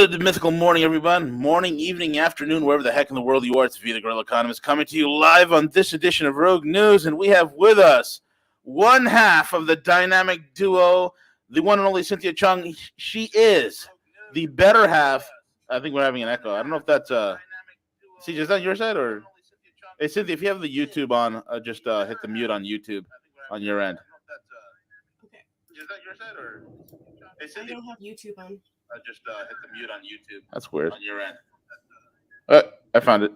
Good mythical morning, everyone. Morning, evening, afternoon, wherever the heck in the world you are. It's V, the Guerrilla Economist, coming to you live on this edition of Rogue News. And we have with us one half of the dynamic duo, the one and only Cynthia Chung. She is the better half. I think we're having an echo. I don't know if that's CJ, is that your side or? Hey, Cynthia, if you have the YouTube on, just hit the mute on YouTube on your end. Okay. Is that your side or? Hey, Cynthia, I don't have YouTube on. Just hit the mute on YouTube. That's weird. On your end. I found it.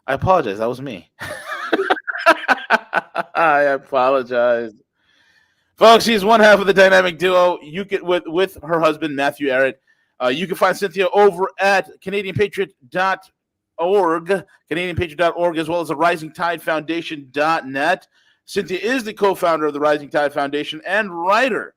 I apologize. That was me. I apologize. Folks, she's one half of the dynamic duo. You get with her husband, Matthew Arrett. You can find Cynthia over at CanadianPatriot.org, CanadianPatriot.org, as well as the RisingTideFoundation.net. Cynthia is the co-founder of the Rising Tide Foundation and writer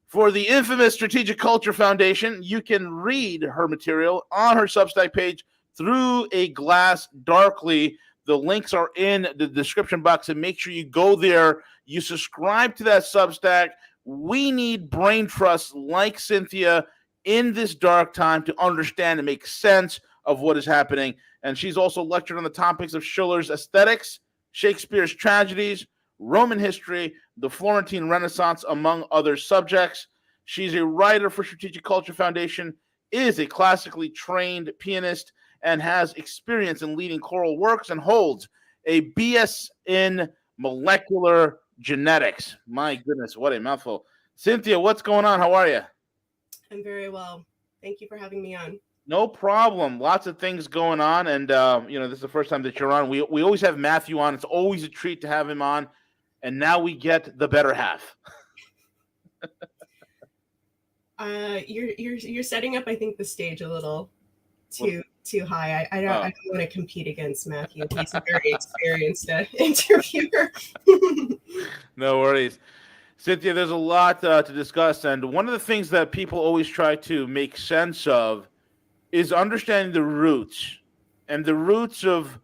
for the infamous Strategic Culture Foundation. You can read her material on her Substack page, Through a Glass Darkly. The links are in the description box, and make sure you go there. You subscribe to that Substack. We need brain trusts like Cynthia in this dark time to understand and make sense of what is happening. And she's also lectured on the topics of Schiller's aesthetics, Shakespeare's tragedies, Roman history, the Florentine Renaissance, among other subjects. She's a writer for Strategic Culture Foundation, is a classically trained pianist, and has experience in leading choral works, and holds a BS in molecular genetics. My goodness, what a mouthful. Cynthia, what's going on? How are you? I'm very well. Thank you for having me on. No problem. Lots of things going on, and this is the first time that you're on. We always have Matthew on. It's always a treat to have him on, and now we get the better half. You're setting up, I think, the stage a little too high. I don't want to compete against Matthew. He's a very experienced interviewer. No worries. Cynthia, there's a lot to discuss, and one of the things that people always try to make sense of is understanding the roots of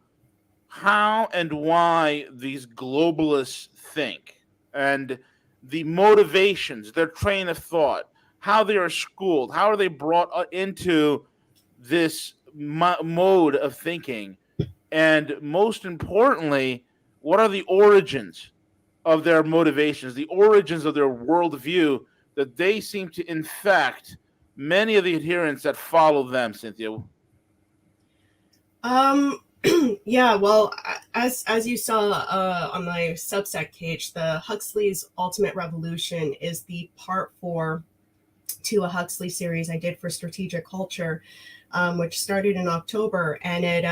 how and why these globalists think, and the motivations, their train of thought, how they are schooled, how are they brought into this mode of thinking, and most importantly, what are the origins of their motivations, the origins of their worldview that they seem to infect many of the adherents that follow them, Cynthia? Yeah, well, as you saw on my Substack page, the Huxley's Ultimate Revolution is the part 4 to a Huxley series I did for Strategic Culture, which started in October, and it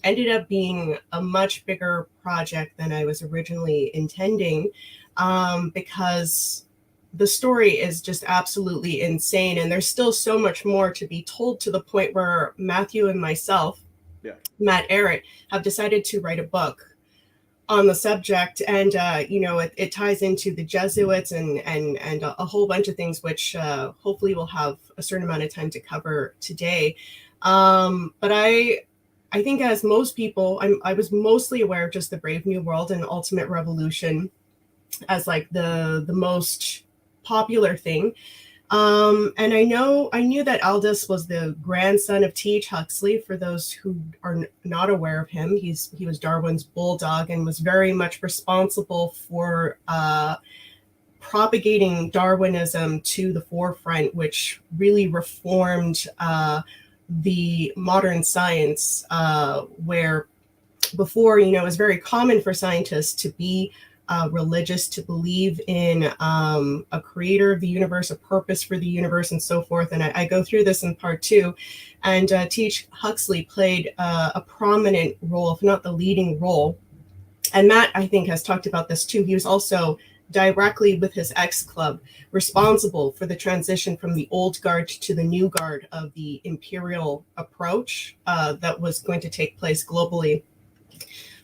ended up being a much bigger project than I was originally intending, because the story is just absolutely insane, and there's still so much more to be told, to the point where Matthew and myself, Matt Arrett, have decided to write a book on the subject, and it ties into the Jesuits and a whole bunch of things, which hopefully we'll have a certain amount of time to cover today. But I think, as most people, I was mostly aware of just the Brave New World and Ultimate Revolution as like the most popular thing. And I knew that Aldous was the grandson of T.H. Huxley. For those who are not aware of him, he was Darwin's bulldog and was very much responsible for propagating Darwinism to the forefront, which really reformed the modern science, where before, it was very common for scientists to be religious, to believe in a creator of the universe, a purpose for the universe, and so forth. And I go through this in part 2. And T.H. Huxley played a prominent role, if not the leading role. And Matt, I think, has talked about this too. He was also directly, with his ex-club, responsible for the transition from the old guard to the new guard of the imperial approach that was going to take place globally.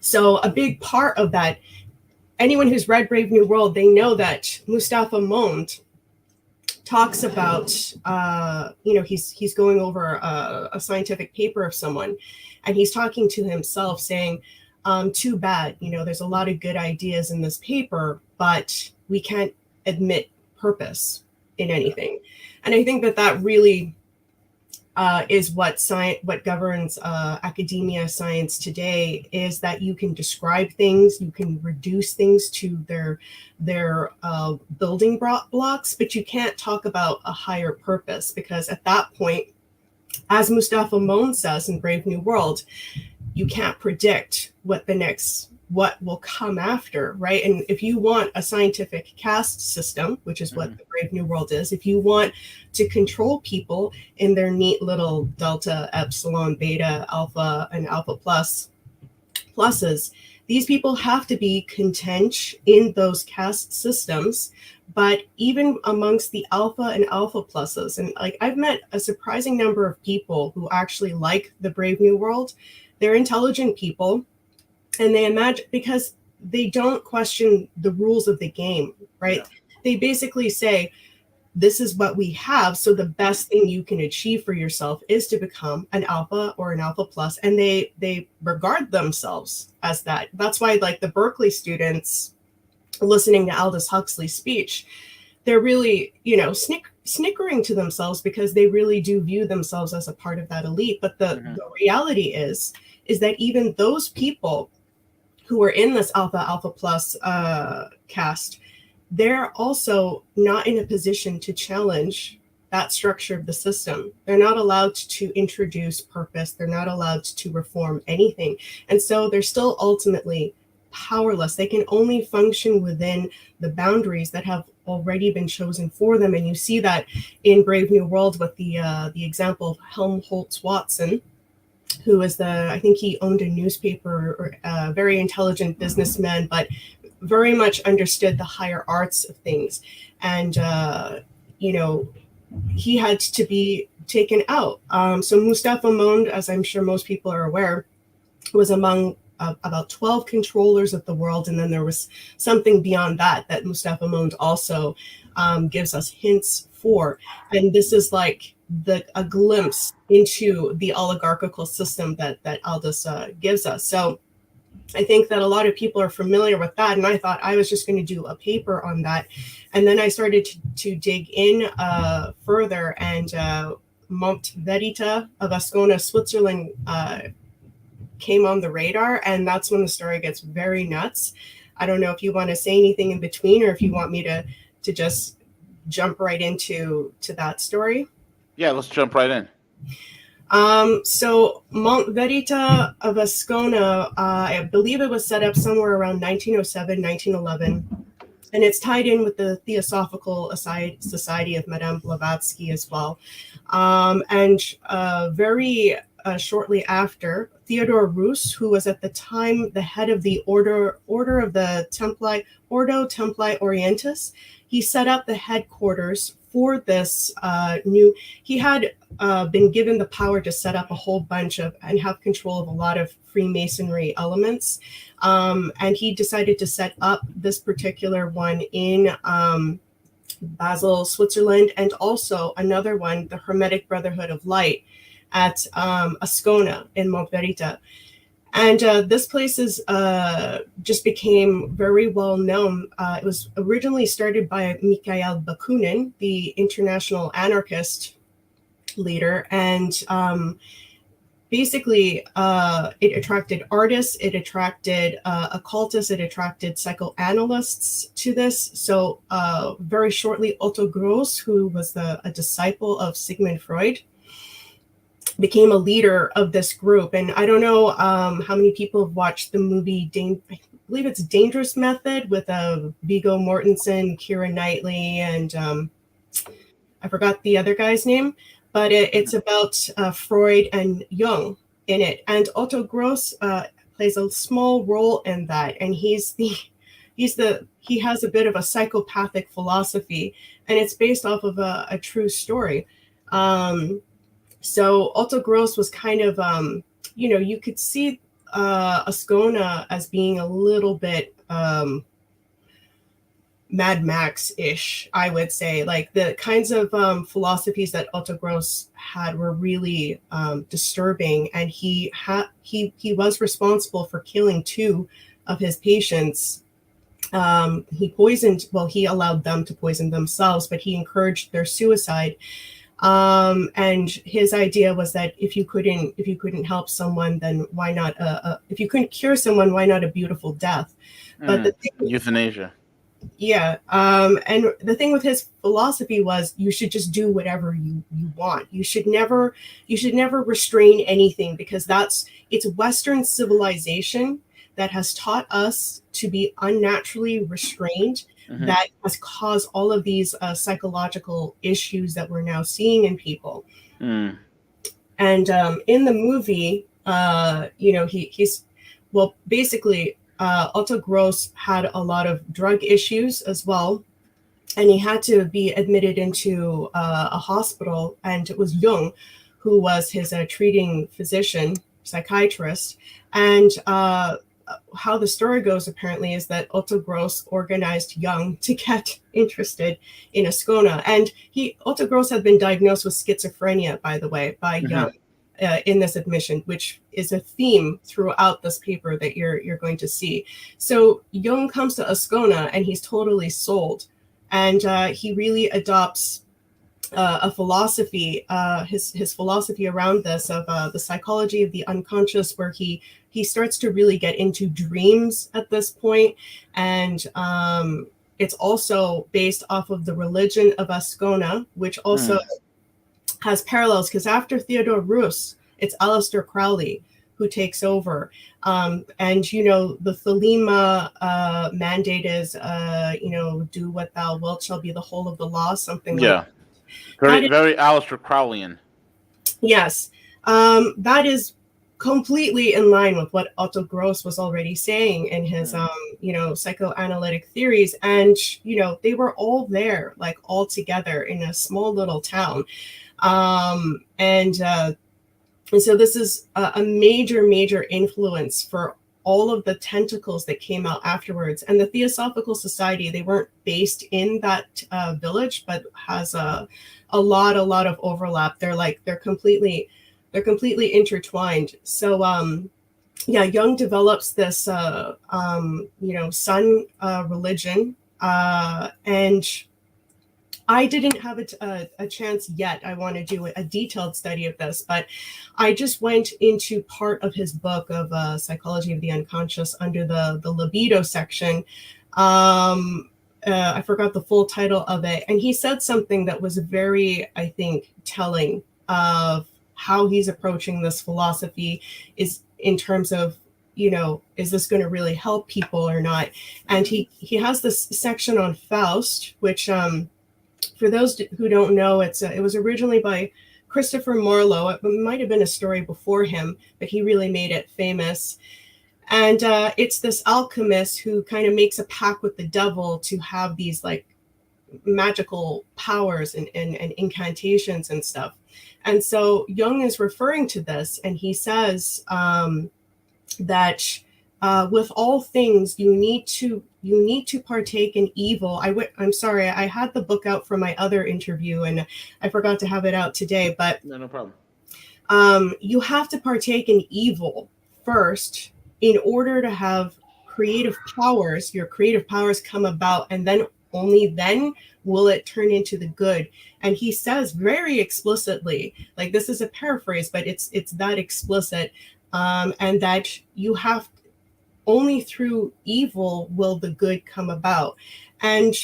So a big part of that, anyone who's read Brave New World, they know that Mustafa Mond talks about, he's going over a scientific paper of someone, and he's talking to himself saying, too bad, there's a lot of good ideas in this paper, but we can't admit purpose in anything. And I think that really is what governs academia science today, is that you can describe things, you can reduce things to their building blocks, but you can't talk about a higher purpose, because at that point, as Mustafa Moon says in Brave New World, you can't predict what will come after, right? And if you want a scientific caste system, which is what the Brave New World is, if you want to control people in their neat little delta, epsilon, beta, alpha, and alpha pluses, these people have to be content in those caste systems. But even amongst the alpha and alpha pluses, and like I've met a surprising number of people who actually like the Brave New World. They're intelligent people, and they imagine, because they don't question the rules of the game, right? Yeah. They basically say, this is what we have, so the best thing you can achieve for yourself is to become an alpha or an alpha plus, and they regard themselves as that. That's why, like, the Berkeley students listening to Aldous Huxley's speech, they're really, snickering to themselves, because they really do view themselves as a part of that elite. But the reality is that even those people who are in this alpha plus caste, they're also not in a position to challenge that structure of the system. They're not allowed to introduce purpose. They're not allowed to reform anything. And so they're still ultimately powerless. They can only function within the boundaries that have already been chosen for them. And you see that in Brave New World with the example of Helmholtz Watson, who is I think he owned a newspaper, or a very intelligent businessman, but very much understood the higher arts of things. And, he had to be taken out. So Mustafa Moon, as I'm sure most people are aware, was among about 12 controllers of the world. And then there was something beyond that Mustafa Moon also gives us hints for. And this is like a glimpse into the oligarchical system that Aldous gives us. So I think that a lot of people are familiar with that. And I thought I was just going to do a paper on that. And then I started to dig in further, and Monte Verità of Ascona, Switzerland, came on the radar. And that's when the story gets very nuts. I don't know if you want to say anything in between, or if you want me to just jump right into that story. Yeah, let's jump right in. So Monte Verità of Ascona, I believe it was set up somewhere around 1907, 1911. And it's tied in with the Theosophical Society of Madame Blavatsky as well. And very shortly after, Theodore Roos, who was at the time the head of the Ordo of the Ordo Templi Orientis, he set up the headquarters for this he had been given the power to set up a whole bunch of and have control of a lot of Freemasonry elements. And he decided to set up this particular one in Basel, Switzerland, and also another one, the Hermetic Brotherhood of Light, at Ascona in Monte Verità. And this place is just became very well known. It was originally started by Mikhail Bakunin, the international anarchist leader. And basically, it attracted artists, it attracted occultists, it attracted psychoanalysts to this. So very shortly, Otto Gross, who was a disciple of Sigmund Freud, became a leader of this group. And I don't know how many people have watched the movie, I believe it's Dangerous Method, with Viggo Mortensen, Keira Knightley, and I forgot the other guy's name, but it's about Freud and Jung in it. And Otto Gross plays a small role in that. And he has a bit of a psychopathic philosophy, and it's based off of a true story. So Otto Gross was kind of, you could see Ascona as being a little bit Mad Max-ish, I would say. Like, the kinds of philosophies that Otto Gross had were really disturbing, and he was responsible for killing 2 of his patients. He allowed them to poison themselves, but he encouraged their suicide. And his idea was that if you couldn't help someone, then why not? If you couldn't cure someone, why not a beautiful death? But the thing, euthanasia. Yeah. And the thing with his philosophy was you should just do whatever you want. You should never restrain anything, because it's Western civilization that has taught us to be unnaturally restrained, that has caused all of these psychological issues that we're now seeing in people. And in the movie, he's basically Otto Gross had a lot of drug issues as well, and he had to be admitted into a hospital, and it was Jung who was his treating physician, psychiatrist. And how the story goes, apparently, is that Otto Gross organized Jung to get interested in Ascona. And Otto Gross had been diagnosed with schizophrenia, by the way, by Jung. In this admission, which is a theme throughout this paper that you're going to see. So Jung comes to Ascona and he's totally sold, and he really adopts a philosophy, his philosophy around this of the psychology of the unconscious, where he starts to really get into dreams at this point, and it's also based off of the religion of Ascona, which also has parallels, because after Theodore Roos, it's Aleister Crowley who takes over. And, the Thelema mandate is, do what thou wilt shall be the whole of the law, something like that. Very Aleister Crowleyan. Yes. That is completely in line with what Otto Gross was already saying in his, psychoanalytic theories. And, they were all there, like all together in a small little town. And so this is a major influence for all of the tentacles that came out afterwards. And the Theosophical Society, they weren't based in that village, but has a lot of overlap. They're completely intertwined. So Jung develops this sun religion, and I didn't have a chance yet. I want to do a detailed study of this, but I just went into part of his book of Psychology of the Unconscious under the libido section. I forgot the full title of it. And he said something that was very, I think, telling of how he's approaching this philosophy, is in terms of, is this going to really help people or not? And he has this section on Faust, which... for those who don't know, it was originally by Christopher Marlowe. It might have been a story before him, but he really made it famous. And it's this alchemist who kind of makes a pact with the devil to have these like magical powers and incantations and stuff. And so Jung is referring to this, and he says that with all things, you need to partake in evil. I'm sorry, I had the book out from my other interview and I forgot to have it out today, but no problem. You have to partake in evil first in order to have creative powers. Your creative powers come about, and then only then will it turn into the good. And he says very explicitly, like, this is a paraphrase, but it's that explicit, and that you have only through evil will the good come about. And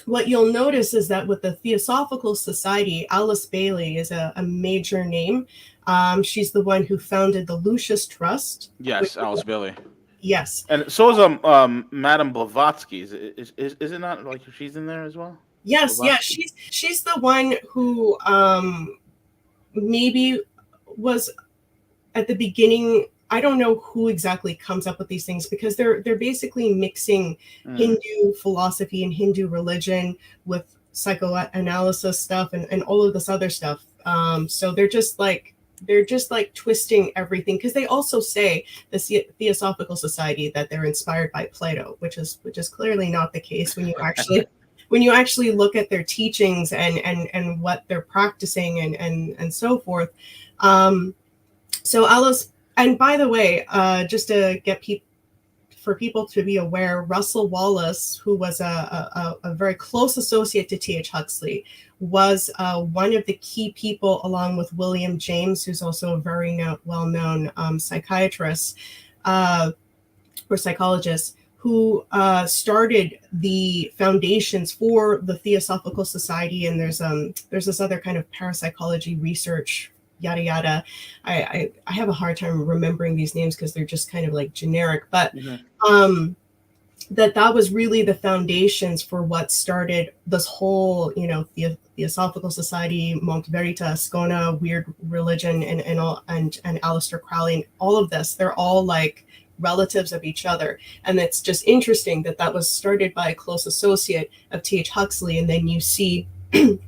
what you'll notice is that with the Theosophical Society, Alice Bailey is a major name. She's the one who founded the Lucis Trust. Yes, Alice Bailey. Yes. And so is Madame Blavatsky. Is it not like she's in there as well? Yes, Blavatsky? Yeah. She's the one who maybe was at the beginning. I don't know who exactly comes up with these things, because they're basically mixing Hindu philosophy and Hindu religion with psychoanalysis stuff and all of this other stuff. So they're just like twisting everything, because they also say, the Theosophical Society, that they're inspired by Plato, which is clearly not the case when you actually look at their teachings and what they're practicing and so forth. So Alice. And by the way, just to get for people to be aware, Russell Wallace, who was a very close associate to T.H. Huxley, was one of the key people, along with William James, who's also a very well-known psychiatrist or psychologist, who started the foundations for the Theosophical Society. And there's this other kind of parapsychology research, yada yada. I have a hard time remembering these names because they're just kind of like generic, but that was really the foundations for what started this whole, Theosophical Society, Monte Verità, Skona, weird religion, and all, and Aleister Crowley, and all of this. They're all like relatives of each other, and it's just interesting that was started by a close associate of T.H. Huxley, and then you see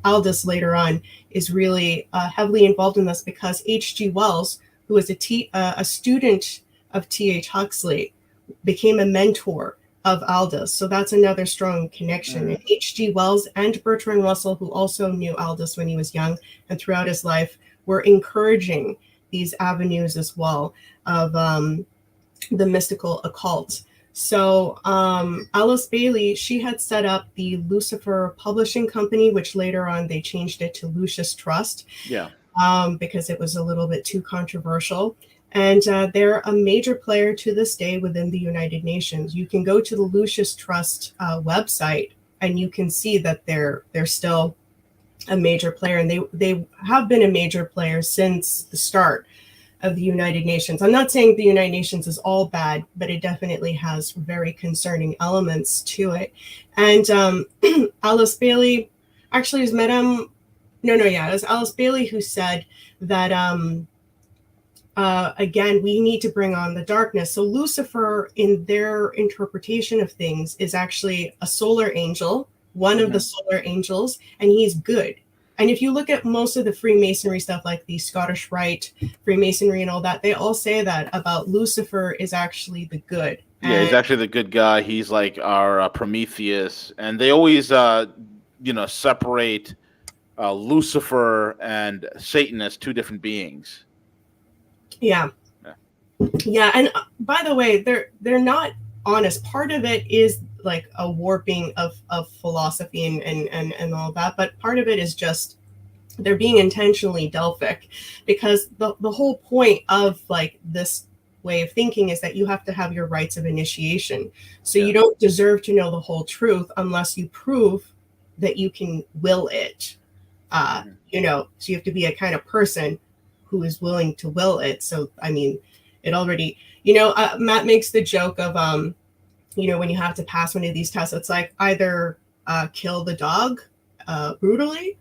Aldous later on is really heavily involved in this, because H.G. Wells, who was a student of T.H. Huxley, became a mentor of Aldous. So that's another strong connection. And H.G. Wells and Bertrand Russell, who also knew Aldous when he was young and throughout his life, were encouraging these avenues as well of the mystical occult. So Alice Bailey, she had set up the Lucifer Publishing Company, which later on they changed it to Lucis Trust, because it was a little bit too controversial. And they're a major player to this day within the United Nations. You can go to the Lucis Trust website, and you can see that they're still a major player, and they have been a major player since the start of the United Nations. I'm not saying the United Nations is all bad, but it definitely has very concerning elements to it. And Alice Bailey actually has met him. It was Alice Bailey who said that, again, we need to bring on the darkness. So Lucifer, in their interpretation of things, is actually a solar angel, one of the solar angels, and he's good. And if you look at most of the Freemasonry stuff, like the Scottish Rite, Freemasonry and all that, they all say that about Lucifer is actually the good. Yeah, he's actually the good guy. He's like our Prometheus. And they always, separate Lucifer and Satan as two different beings. Yeah. And by the way, they're not honest. Part of it is like a warping of philosophy and all that, but part of it is just they're being intentionally Delphic, because the whole point of like this way of thinking is that you have to have your rites of initiation. So you don't deserve to know the whole truth unless you prove that you can will it. So you have to be a kind of person who is willing to will it. So I mean, it already, Matt makes the joke of when you have to pass one of these tests, it's like either kill the dog brutally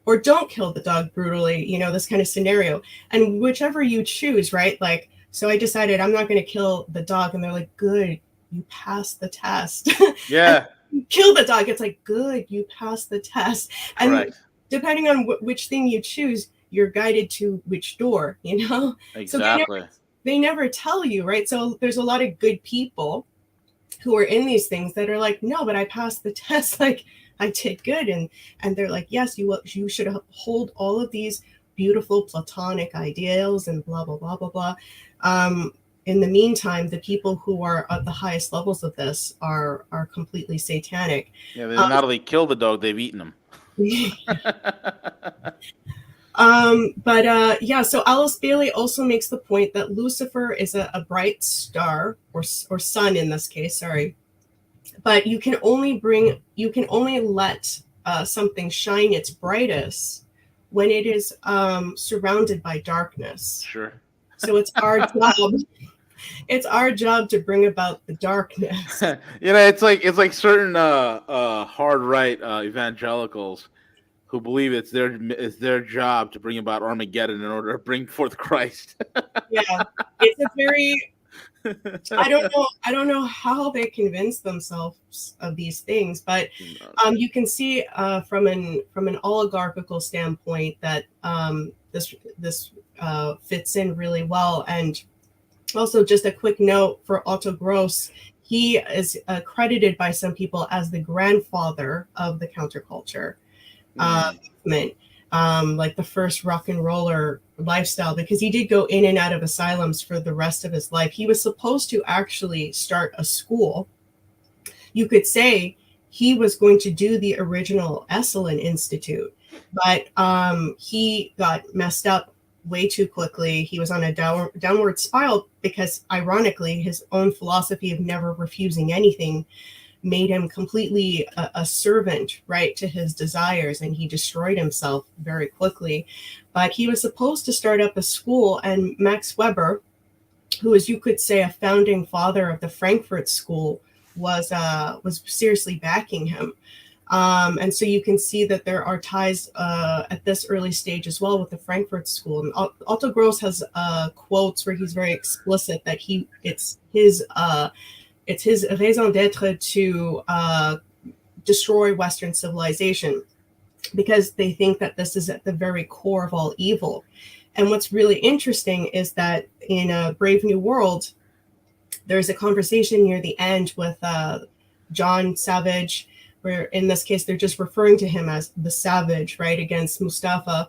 or don't kill the dog brutally, this kind of scenario. And whichever you choose, right? Like, so I decided I'm not going to kill the dog. And they're like, good, you passed the test. Yeah. Kill the dog. It's like, good, you passed the test. And Correct. Depending on which thing you choose, you're guided to which door, Exactly. So they never tell you, right? So there's a lot of good people who are in these things that are like, no, but I passed the test, like I did good, and they're like, yes, you should hold all of these beautiful Platonic ideals and blah blah blah blah blah. In the meantime, the people who are at the highest levels of this are completely satanic. Yeah, they not only killed the dog, they've eaten him. So Alice Bailey also makes the point that Lucifer is a bright star or sun in this case, sorry. But you can only let something shine its brightest when it is surrounded by darkness. Sure. So it's our job. It's our job to bring about the darkness. It's like certain hard right evangelicals who believe it's their job to bring about Armageddon in order to bring forth Christ. Yeah, it's a very I don't know how they convince themselves of these things, but you can see from an oligarchical standpoint that this fits in really well. And also, just a quick note for Otto Gross, he is credited by some people as the grandfather of the counterculture movement. like the first rock and roller lifestyle, because he did go in and out of asylums for the rest of his life. He was supposed to actually start a school. You could say he was going to do the original Esalen Institute, but he got messed up way too quickly. He was on a downward spiral because, ironically, his own philosophy of never refusing anything made him completely a servant, right, to his desires, and he destroyed himself very quickly. But he was supposed to start up a school, and Max Weber, who is, you could say, a founding father of the Frankfurt School, was seriously backing him. And so you can see that there are ties at this early stage as well with the Frankfurt School. And Otto Gross has quotes where he's very explicit that it's his raison d'etre to destroy Western civilization, because they think that this is at the very core of all evil. And what's really interesting is that in Brave New World, there's a conversation near the end with John Savage, where in this case, they're just referring to him as the Savage, right, against Mustafa.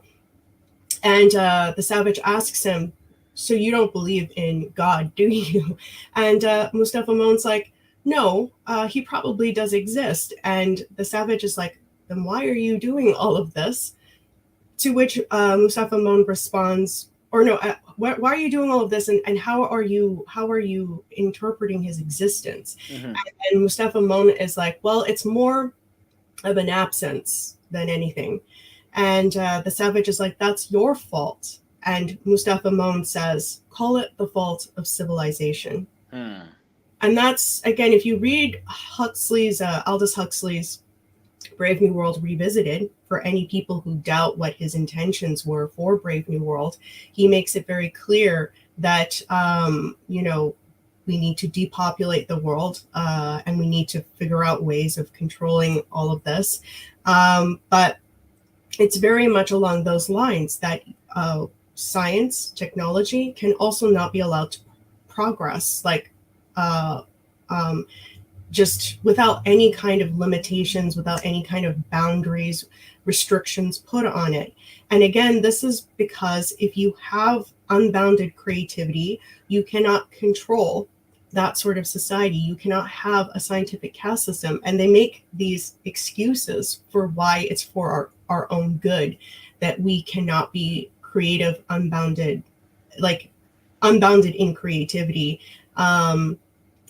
And the Savage asks him, so you don't believe in God, do you? And Mustafa Moan's like, no, he probably does exist. And the Savage is like, then why are you doing all of this? To which Mustafa Moan responds, or no, why are you doing all of this, and how are you interpreting his existence? Mm-hmm. And Mustafa Moan is like, well, it's more of an absence than anything. And the Savage is like, that's your fault. And Mustafa Moan says, call it the fault of civilization. And that's, again, if you read Huxley's, Aldous Huxley's Brave New World Revisited, for any people who doubt what his intentions were for Brave New World, he makes it very clear that, we need to depopulate the world, and we need to figure out ways of controlling all of this. But it's very much along those lines that science, technology can also not be allowed to progress, like just without any kind of limitations, without any kind of boundaries, restrictions put on it. And again, this is because if you have unbounded creativity, you cannot control that sort of society. You cannot have a scientific caste system. And they make these excuses for why it's for our own good, that we cannot be creative, unbounded in creativity,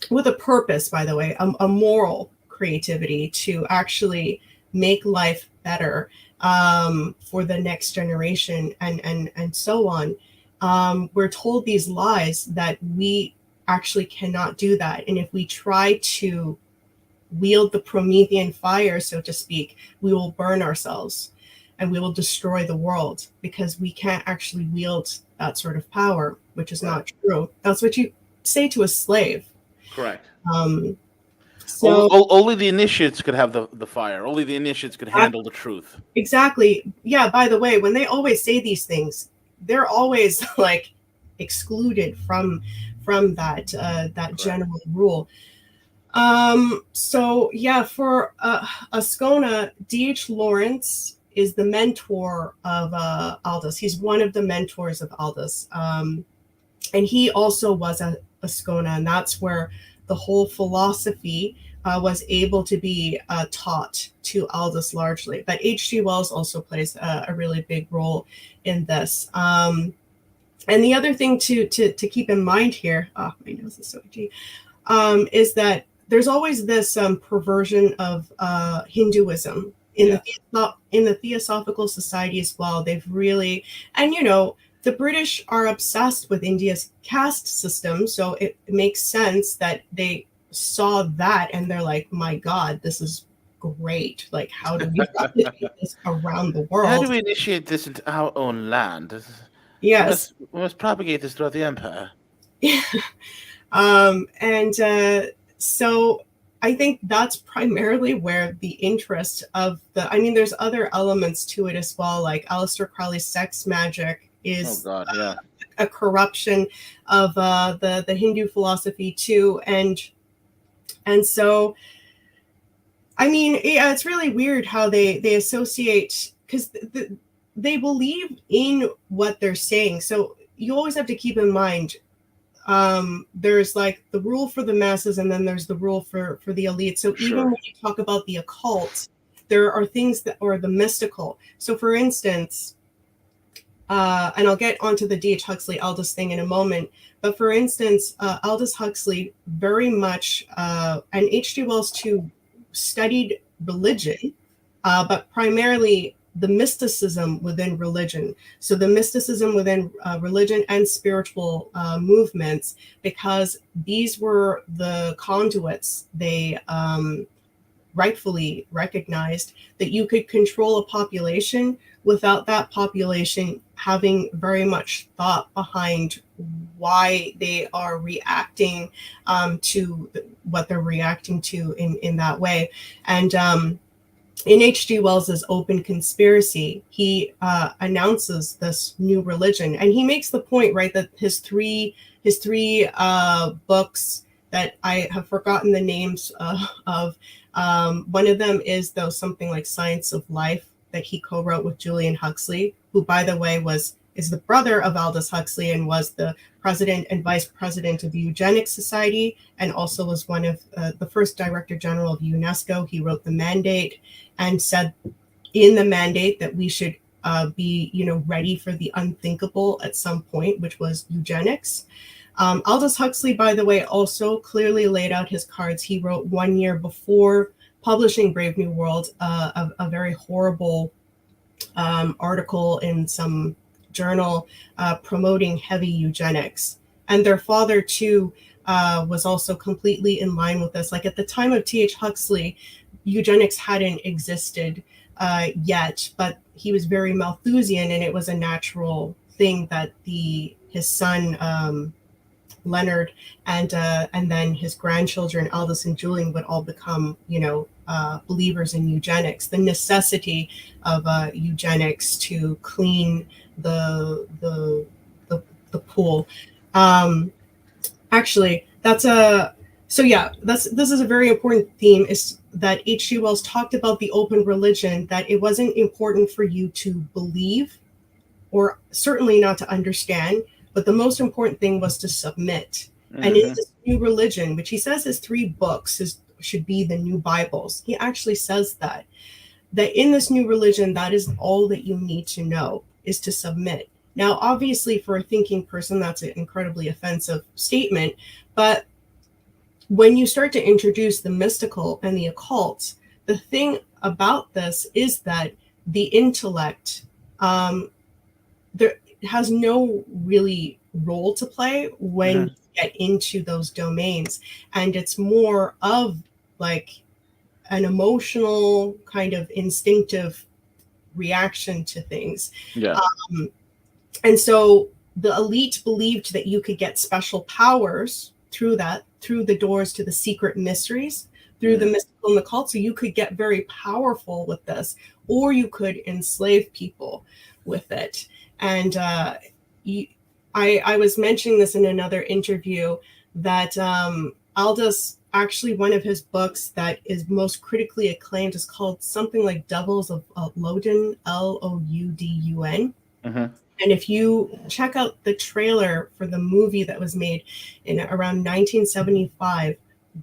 with a purpose, by the way, a moral creativity to actually make life better for the next generation, and so on. We're told these lies that we actually cannot do that. And if we try to wield the Promethean fire, so to speak, we will burn ourselves and we will destroy the world, because we can't actually wield that sort of power, which is not true. That's what you say to a slave. Correct. So only the initiates could have the fire. Only the initiates could handle the truth. Exactly. Yeah, by the way, when they always say these things, they're always like excluded from that general rule. So yeah, for Ascona, D.H. Lawrence is the mentor of Aldous. He's one of the mentors of Aldous. And he also was at Ascona, and that's where the whole philosophy was able to be taught to Aldous largely. But H.G. Wells also plays a really big role in this. And the other thing to keep in mind here, my nose is so itchy, is that there's always this perversion of Hinduism in the Theosophical Society as well. They've really, and the British are obsessed with India's caste system, so it makes sense that they saw that and they're like, my God, this is great. Like, how do we replicate this around the world? How do we initiate this into our own land? Yes. We must propagate this throughout the empire. So I think that's primarily where the interest of there's other elements to it as well, like Aleister Crowley's sex magic is a corruption of the Hindu philosophy too, and so it's really weird how they associate, because they believe in what they're saying. So you always have to keep in mind, there's like the rule for the masses, and then there's the rule for the elite. So even when you talk about the occult, there are things that are the mystical. So for instance, and I'll get onto the D.H. Huxley Aldous thing in a moment, but for instance, Aldous Huxley very much, and H.G. Wells too, studied religion, but primarily the mysticism within religion. So the mysticism within religion and spiritual movements, because these were the conduits they rightfully recognized that you could control a population without that population having very much thought behind why they are reacting to what they're reacting to in that way. And in H.G. Wells's Open Conspiracy, he announces this new religion, and he makes the point, right, that his three books that I have forgotten the names of. One of them is, though, something like Science of Life, that he co-wrote with Julian Huxley, who, by the way, is the brother of Aldous Huxley and was the president and vice president of the Eugenics Society, and also was one of the first director general of UNESCO. He wrote the mandate and said in the mandate that we should be, ready for the unthinkable at some point, which was eugenics. Aldous Huxley, by the way, also clearly laid out his cards. He wrote 1 year before publishing Brave New World a very horrible article in some journal promoting heavy eugenics. And their father, too, was also completely in line with this. Like at the time of T.H. Huxley, eugenics hadn't existed yet, but he was very Malthusian, and it was a natural thing that his son, Leonard, and then his grandchildren, Aldous and Julian, would all become, believers in eugenics. The necessity of eugenics to clean the pool. Actually, this is a very important theme, is that H.G. Wells talked about the open religion, that it wasn't important for you to believe, or certainly not to understand, but the most important thing was to submit. Mm-hmm. And in this new religion, which he says his 3 books should be the new Bibles, he actually says that in this new religion, that is all that you need to know, is to submit. Now, obviously, for a thinking person, that's an incredibly offensive statement. But when you start to introduce the mystical and the occult, the thing about this is that the intellect, there has no really role to play when you get into those domains. And it's more of like an emotional kind of instinctive reaction to things. Yeah. And so the elite believed that you could get special powers through the doors to the secret mysteries, through the mystical and the occult. So you could get very powerful with this, or you could enslave people with it. And I was mentioning this in another interview, that Aldous, actually one of his books that is most critically acclaimed is called something like Devils of Loudun, Loudun. Mm-hmm. And if you check out the trailer for the movie that was made in around 1975,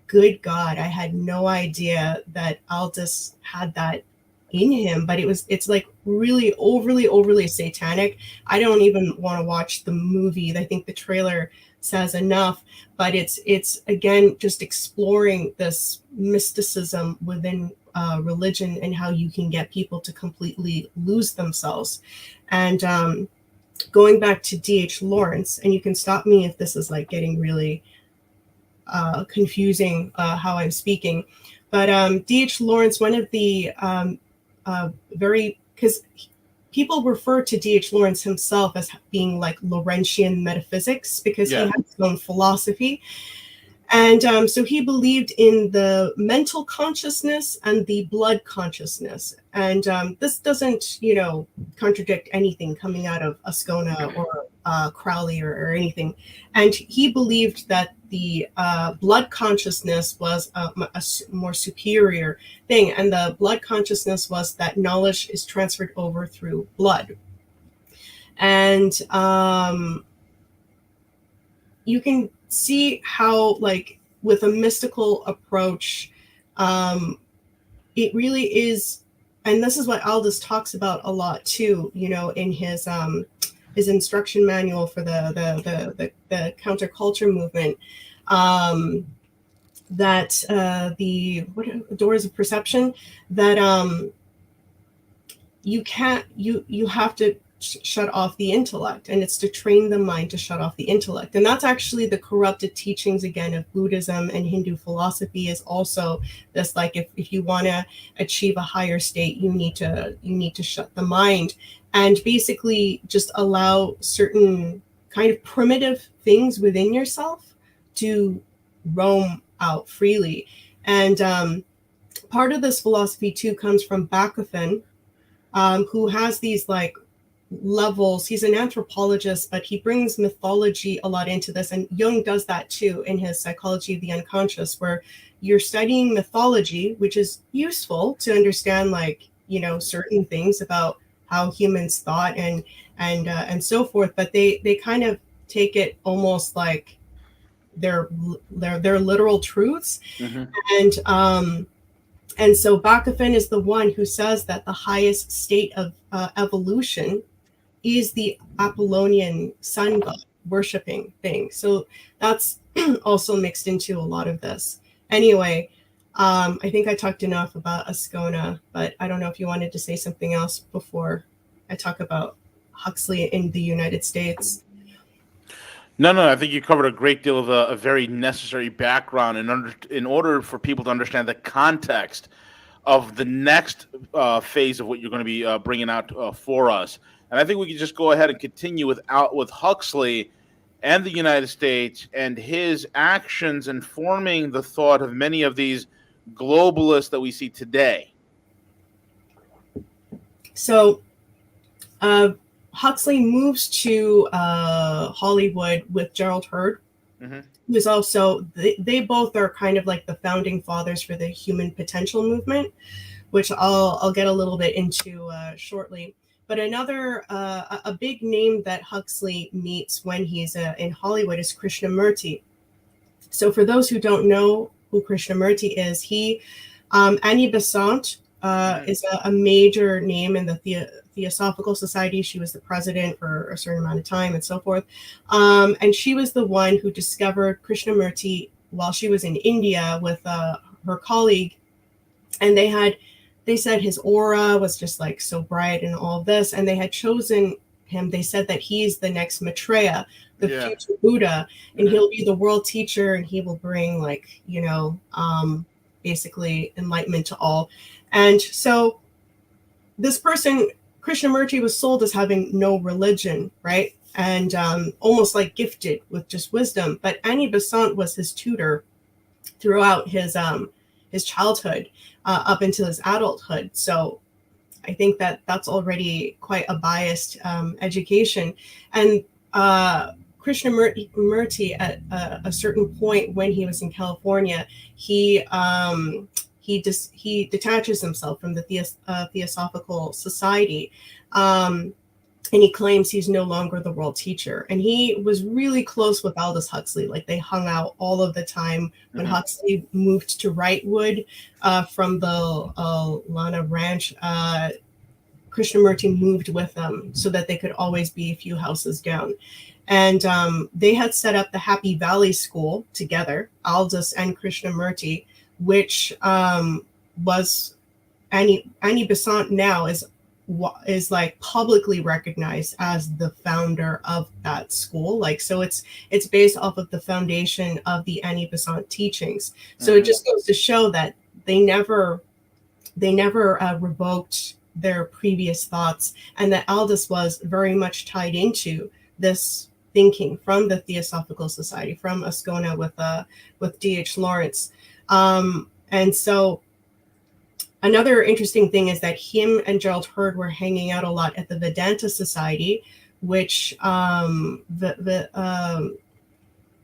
good God, I had no idea that Aldous had that in him, but it's like really overly satanic. I don't even want to watch the movie. I think the trailer says enough, but it's again just exploring this mysticism within religion and how you can get people to completely lose themselves. And going back to D.H. Lawrence, and you can stop me if this is like getting really confusing how I'm speaking, but D.H. Lawrence, one of the because people refer to D.H. Lawrence himself as being like Laurentian metaphysics, because he had his own philosophy. And so he believed in the mental consciousness and the blood consciousness. And this doesn't, contradict anything coming out of Ascona or Crowley or anything. And he believed that the blood consciousness was a more superior thing. And the blood consciousness was that knowledge is transferred over through blood. And you can see how, like, with a mystical approach, it really is, and this is what Aldous talks about a lot too, you know, in his instruction manual for the counterculture movement, that the doors of perception, that you have to shut off the intellect, and it's to train the mind to shut off the intellect. And that's actually the corrupted teachings again of Buddhism and Hindu philosophy, is also this, like, if you want to achieve a higher state, you need to shut the mind and basically just allow certain kind of primitive things within yourself to roam out freely. And part of this philosophy too comes from Bakunin, who has these like levels. He's an anthropologist, but he brings mythology a lot into this, and Jung does that too in his Psychology of the Unconscious, where you're studying mythology, which is useful to understand, like, you know, certain things about how humans thought and so forth, but they kind of take it almost like they're literal truths. Mm-hmm. And so Bakunin is the one who says that the highest state of evolution is the Apollonian sun god worshipping thing. So that's also mixed into a lot of this. Anyway, I think I talked enough about Ascona, but I don't know if you wanted to say something else before I talk about Huxley in the United States. No, I think you covered a great deal of a very necessary background in order for people to understand the context of the next phase of what you're going to be bringing out for us. And I think we can just go ahead and continue with Huxley and the United States and his actions informing the thought of many of these globalists that we see today. So Huxley moves to Hollywood with Gerald Hurd, who's also, they both are kind of like the founding fathers for the human potential movement, which I'll get a little bit into shortly. But another, a big name that Huxley meets when he's in Hollywood is Krishnamurti. So for those who don't know who Krishnamurti is, Annie Besant is a major name in the Theosophical Society. She was the president for a certain amount of time and so forth. And she was the one who discovered Krishnamurti while she was in India with her colleague. And they said his aura was just like so bright and all this. And they had chosen him. They said that he's the next Maitreya, the future Buddha, and he'll be the world teacher, and he will bring, like, you know, basically enlightenment to all. And so this person, Krishnamurti, was sold as having no religion, right? And almost like gifted with just wisdom. But Annie Besant was his tutor throughout his childhood up until his adulthood. So I think that that's already quite a biased education. And Krishnamurti, at a certain point when he was in California, he detaches himself from the Theosophical Society, and he claims he's no longer the world teacher. And he was really close with Aldous Huxley. Like, they hung out all of the time. When Huxley moved to Wrightwood from the Lana Ranch, Krishnamurti moved with them so that they could always be a few houses down. And they had set up the Happy Valley School together, Aldous and Krishnamurti, which was Annie Besant now is like publicly recognized as the founder of that school. Like, so it's based off of the foundation of the Annie Besant teachings. So it just goes to show that they never revoked their previous thoughts, and that Aldous was very much tied into this thinking from the Theosophical Society, from Ascona with D.H. Lawrence. And so another interesting thing is that him and Gerald Hurd were hanging out a lot at the Vedanta Society, which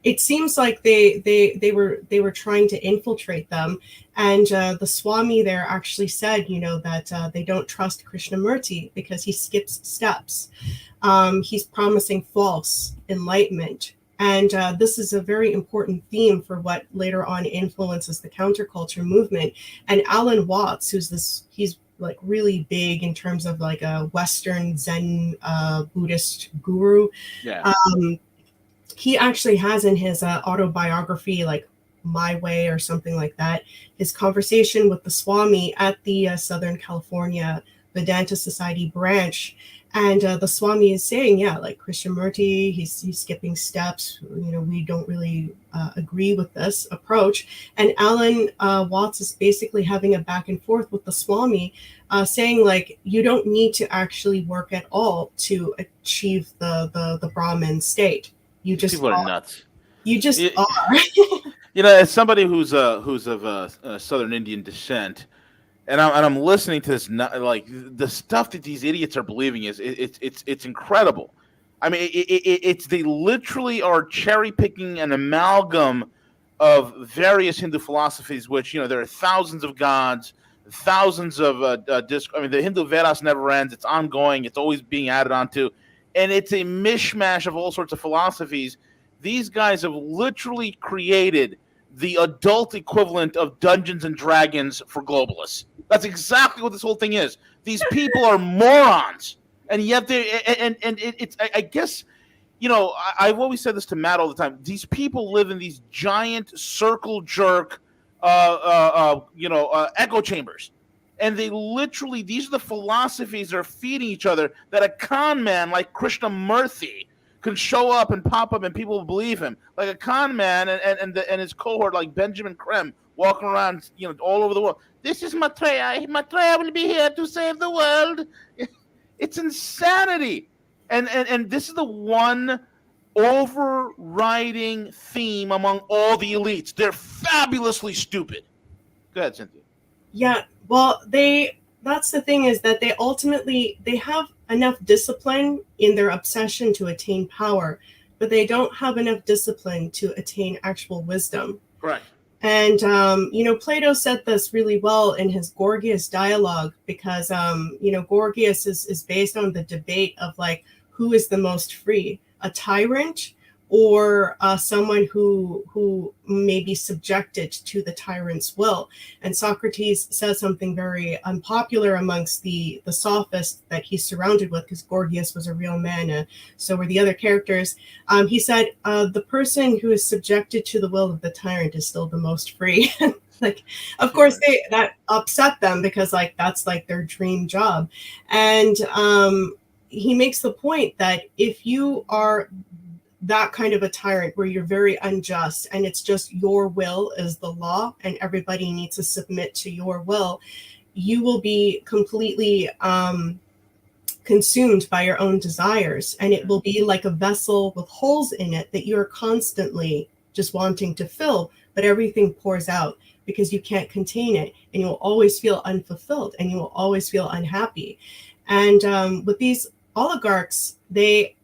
it seems like they were trying to infiltrate them, and the Swami there actually said, that they don't trust Krishnamurti because he skips steps. He's promising false enlightenment, and this is a very important theme for what later on influences the counterculture movement. And Alan Watts, he's like really big in terms of like a Western Zen Buddhist guru. Yeah. He actually has in his autobiography, like My Way or something like that, his conversation with the Swami at the Southern California Vedanta Society branch. And the Swami is saying, yeah, like Krishnamurti, he's skipping steps. We don't really agree with this approach. And Alan Watts is basically having a back and forth with the Swami, saying like, you don't need to actually work at all to achieve the Brahman state. You just people are nuts. You just are. As somebody who's of Southern Indian descent, and I'm listening to this, like the stuff that these idiots are believing it's incredible. I mean, they literally are cherry picking an amalgam of various Hindu philosophies, which there are thousands of gods, thousands of the Hindu Vedas never ends. It's ongoing. It's always being added onto. And it's a mishmash of all sorts of philosophies. These guys have literally created the adult equivalent of Dungeons and Dragons for globalists. That's exactly what this whole thing is. These people are morons, and yet it's. I guess, I've always said this to Matt all the time. These people live in these giant circle jerk, echo chambers. And they literally, these are the philosophies they're feeding each other, that a con man like Krishnamurti can show up and pop up and people will believe him. Like a con man and his cohort like Benjamin Krem walking around, all over the world. This is Maitreya. Maitreya will be here to save the world. It's insanity. And this is the one overriding theme among all the elites. They're fabulously stupid. Go ahead, Cynthia. Yeah. Well, that's the thing, is that they have enough discipline in their obsession to attain power, but they don't have enough discipline to attain actual wisdom. Correct. And, Plato said this really well in his Gorgias dialogue, because, Gorgias is based on the debate of like, who is the most free, a tyrant or someone who may be subjected to the tyrant's will. And Socrates says something very unpopular amongst the sophists that he's surrounded with, because Gorgias was a real man, so were the other characters. He said, the person who is subjected to the will of the tyrant is still the most free. Like, of course, that upset them, because like that's like their dream job. And he makes the point that if you are that kind of a tyrant where you're very unjust and it's just your will is the law and everybody needs to submit to your will, you will be completely consumed by your own desires, and it will be like a vessel with holes in it that you're constantly just wanting to fill, but everything pours out because you can't contain it, and you will always feel unfulfilled and you will always feel unhappy. And with these oligarchs, the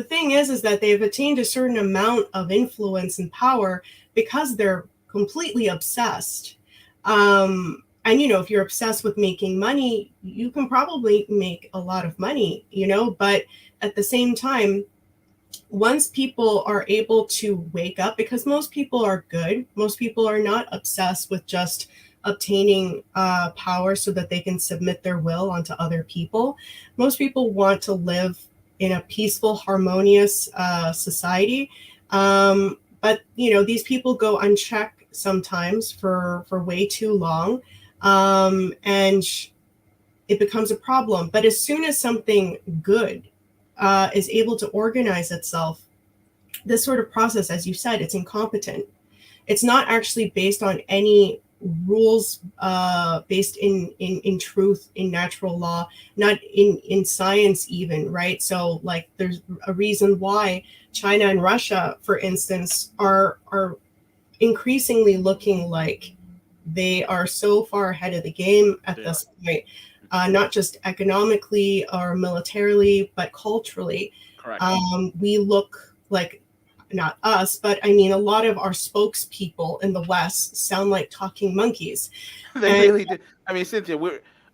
thing is that they've attained a certain amount of influence and power because they're completely obsessed. And, if you're obsessed with making money, you can probably make a lot of money, but at the same time, once people are able to wake up, because most people are good, most people are not obsessed with just obtaining power so that they can submit their will onto other people. Most people want to live in a peaceful, harmonious society. But, these people go unchecked sometimes for way too long. And it becomes a problem. But as soon as something good is able to organize itself, this sort of process, as you said, it's incompetent. It's not actually based on any rules based in truth, in natural law, not in science even, right? So like there's a reason why China and Russia, for instance, are increasingly looking like they are so far ahead of the game at this point, not just economically or militarily, but culturally. Correct. We look like not us, but I mean, a lot of our spokespeople in the West sound like talking monkeys. They really do. I mean, Cynthia,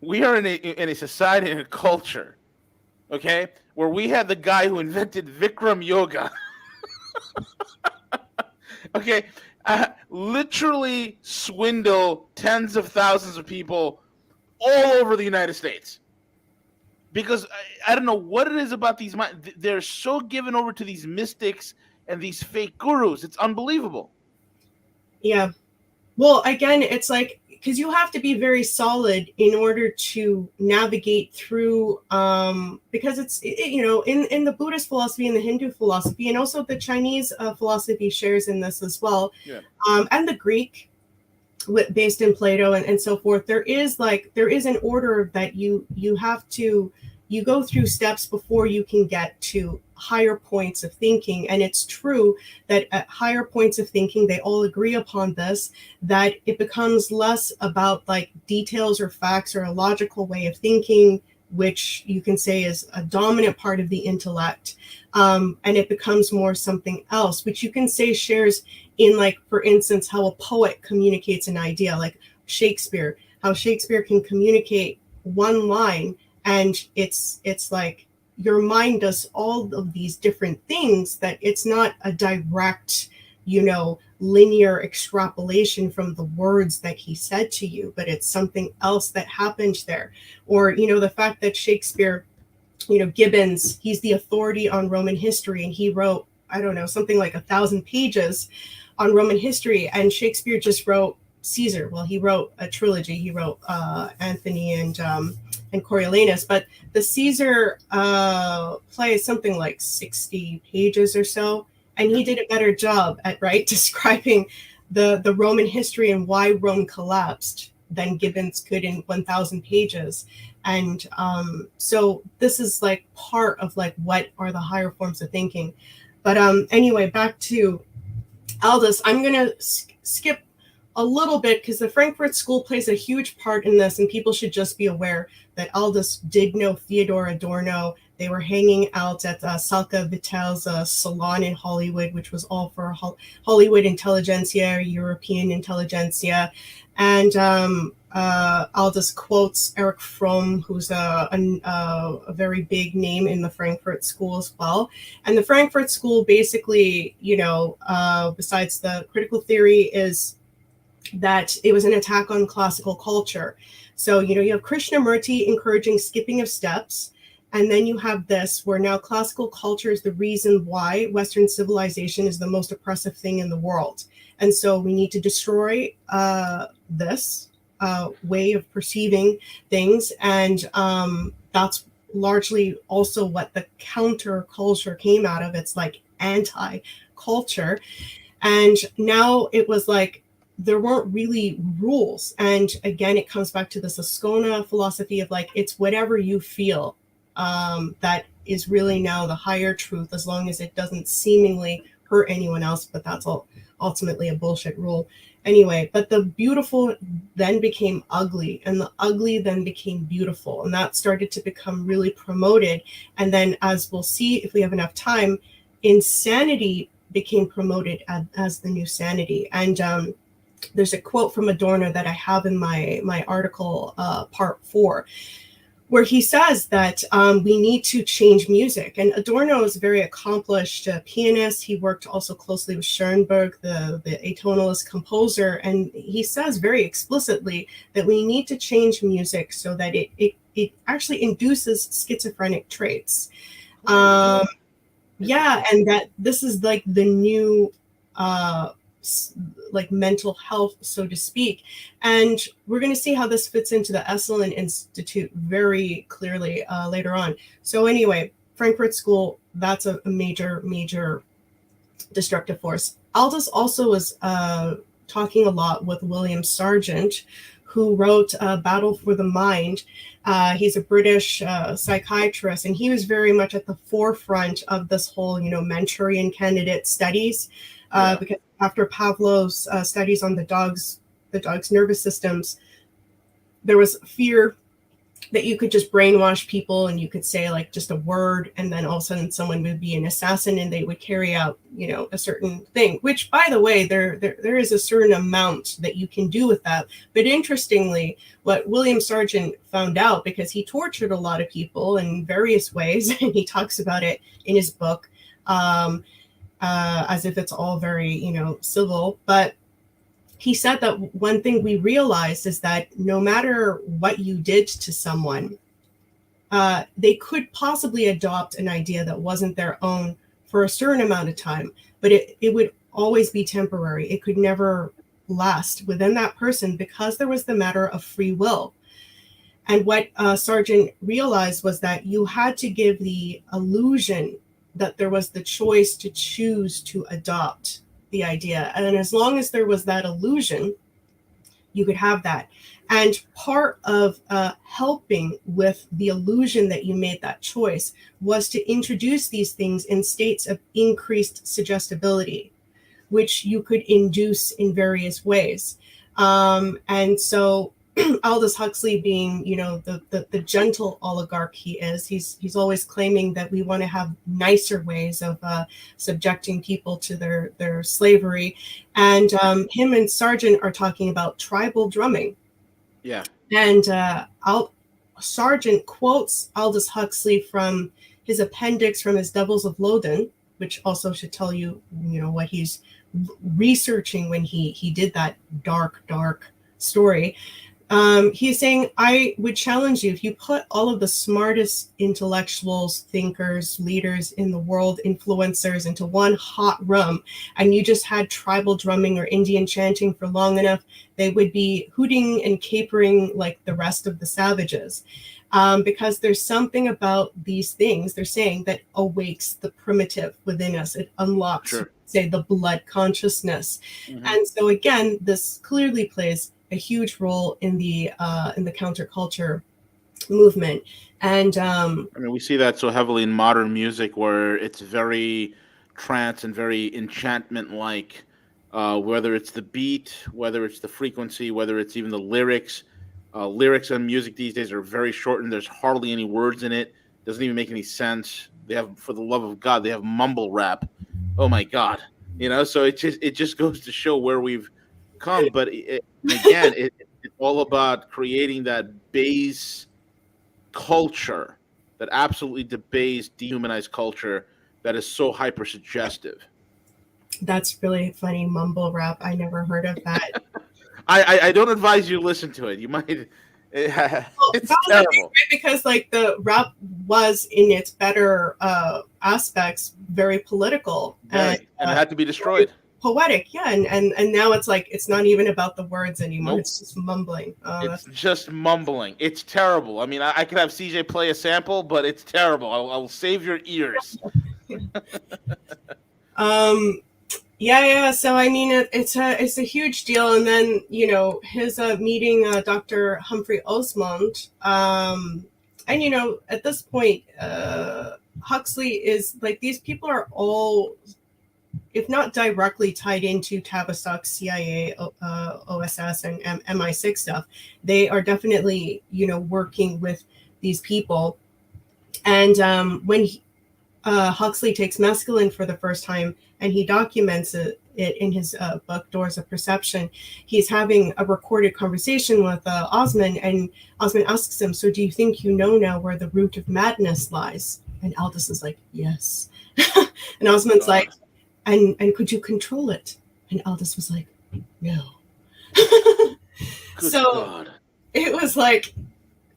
we are in a society and a culture, okay, where we had the guy who invented Vikram yoga, okay, literally swindle tens of thousands of people all over the United States. Because I don't know what it is about these minds. They're so given over to these mystics and these fake gurus. It's unbelievable. Yeah. Well, again, it's like, because you have to be very solid in order to navigate through, because it's, in the Buddhist philosophy and the Hindu philosophy, and also the Chinese philosophy shares in this as well, and the Greek, based in Plato and so forth. There is an order that you go through steps before you can get to higher points of thinking. And it's true that at higher points of thinking, they all agree upon this, that it becomes less about like details or facts or a logical way of thinking, which you can say is a dominant part of the intellect. And it becomes more something else, which you can say shares in, like, for instance, how a poet communicates an idea, like Shakespeare, how Shakespeare can communicate one line, and it's like your mind does all of these different things, that it's not a direct, linear extrapolation from the words that he said to you, but it's something else that happened there. Or, the fact that Shakespeare, Gibbons, he's the authority on Roman history, and he wrote, I don't know, something like 1,000 pages on Roman history, and Shakespeare just wrote Caesar. Well, he wrote a trilogy. He wrote Antony and Coriolanus, but the Caesar play is something like 60 pages or so, and he did a better job at describing the Roman history and why Rome collapsed than Gibbons could in 1,000 pages. And so this is like part of like what are the higher forms of thinking. But anyway, back to Aldous. I'm going to skip a little bit because the Frankfurt School plays a huge part in this, and people should just be aware that Aldous did know Theodor Adorno. They were hanging out at Salka Vitel's salon in Hollywood, which was all for Hollywood intelligentsia, European intelligentsia. And Aldous quotes Erich Fromm, who's a very big name in the Frankfurt School as well. And the Frankfurt School basically, besides the critical theory, is that it was an attack on classical culture. So, you have Krishnamurti encouraging skipping of steps. And then you have this, where now classical culture is the reason why Western civilization is the most oppressive thing in the world. And so we need to destroy this way of perceiving things. And that's largely also what the counterculture came out of. It's like anti-culture. And now it was like, there weren't really rules. And again, it comes back to this Ascona philosophy of like, it's whatever you feel that is really now the higher truth, as long as it doesn't seemingly hurt anyone else. But that's all ultimately a bullshit rule anyway. But the beautiful then became ugly, and the ugly then became beautiful, and that started to become really promoted. And then, as we'll see if we have enough time, insanity became promoted as the new sanity. And there's a quote from Adorno that I have in my article, part 4, where he says that we need to change music. And Adorno is a very accomplished pianist. He worked also closely with Schoenberg, the atonalist composer. And he says very explicitly that we need to change music so that it actually induces schizophrenic traits. Yeah, and that this is like the new like mental health, so to speak. And we're going to see how this fits into the Esalen Institute very clearly later on. So anyway, Frankfurt School, that's a major destructive force. Aldous also was talking a lot with William Sargent, who wrote Battle for the Mind. He's a British psychiatrist, and he was very much at the forefront of this whole, Manchurian candidate studies. Because after Pavlov's studies on the dog's nervous systems, there was fear that you could just brainwash people and you could say like just a word and then all of a sudden someone would be an assassin and they would carry out, you know, a certain thing, which by the way, there is a certain amount that you can do with that. But interestingly, what William Sargent found out, because he tortured a lot of people in various ways, and he talks about it in his book, as if it's all very, you know, civil, but he said that one thing we realized is that no matter what you did to someone, they could possibly adopt an idea that wasn't their own for a certain amount of time, but it would always be temporary. It could never last within that person because there was the matter of free will. And what Sargent realized was that you had to give the illusion that there was the choice to choose to adopt the idea. And as long as there was that illusion, you could have that. And part of helping with the illusion that you made that choice was to introduce these things in states of increased suggestibility, which you could induce in various ways. And so Aldous Huxley, being, you know, the gentle oligarch he is, he's always claiming that we want to have nicer ways of subjecting people to their slavery. And him and Sargent are talking about tribal drumming. Yeah. And Sargent quotes Aldous Huxley from his appendix from his Devils of Loden, which also should tell you, you know, what he's researching when he did that dark story. He's saying, I would challenge you, if you put all of the smartest intellectuals, thinkers, leaders in the world, influencers, into one hot room, and you just had tribal drumming or Indian chanting for long enough, they would be hooting and capering like the rest of the savages. Because there's something about these things, they're saying, that awakes the primitive within us. It unlocks, say, the blood consciousness. Mm-hmm. And so again, this clearly plays a huge role in the counterculture movement. And I mean, we see that so heavily in modern music, where it's very trance and very enchantment like, whether it's the beat, whether it's the frequency, whether it's even the lyrics. Lyrics on music these days are very shortened. There's hardly any words in it. Doesn't even make any sense. They have, for the love of God, they have mumble rap. Oh my God. You know, so it just goes to show where we've come. But again, it's all about creating that base culture, that absolutely debased, dehumanized culture that is so hyper suggestive. That's really funny, mumble rap. I never heard of that. I don't advise you listen to it. You might. It's terrible. Because like the rap was in its better aspects very political, and it had to be destroyed. Poetic, yeah, and now it's like it's not even about the words anymore. Nope. It's just mumbling. It's just mumbling. It's terrible. I mean, I could have CJ play a sample, but it's terrible. I will save your ears. Yeah. So I mean, it's a huge deal. And then, you know, his meeting Dr. Humphrey Osmond, and you know, at this point, Huxley is like, these people are all, if not directly tied into Tavistock, CIA, OSS, and MI6 stuff, they are definitely, you know, working with these people. And when Huxley takes mescaline for the first time, and he documents it in his book, Doors of Perception, he's having a recorded conversation with Osmond, and Osmond asks him, so do you think you know now where the root of madness lies? And Aldous is like, yes. And Osmond's like, and could you control it? And Aldous was like, no. So God. It was like,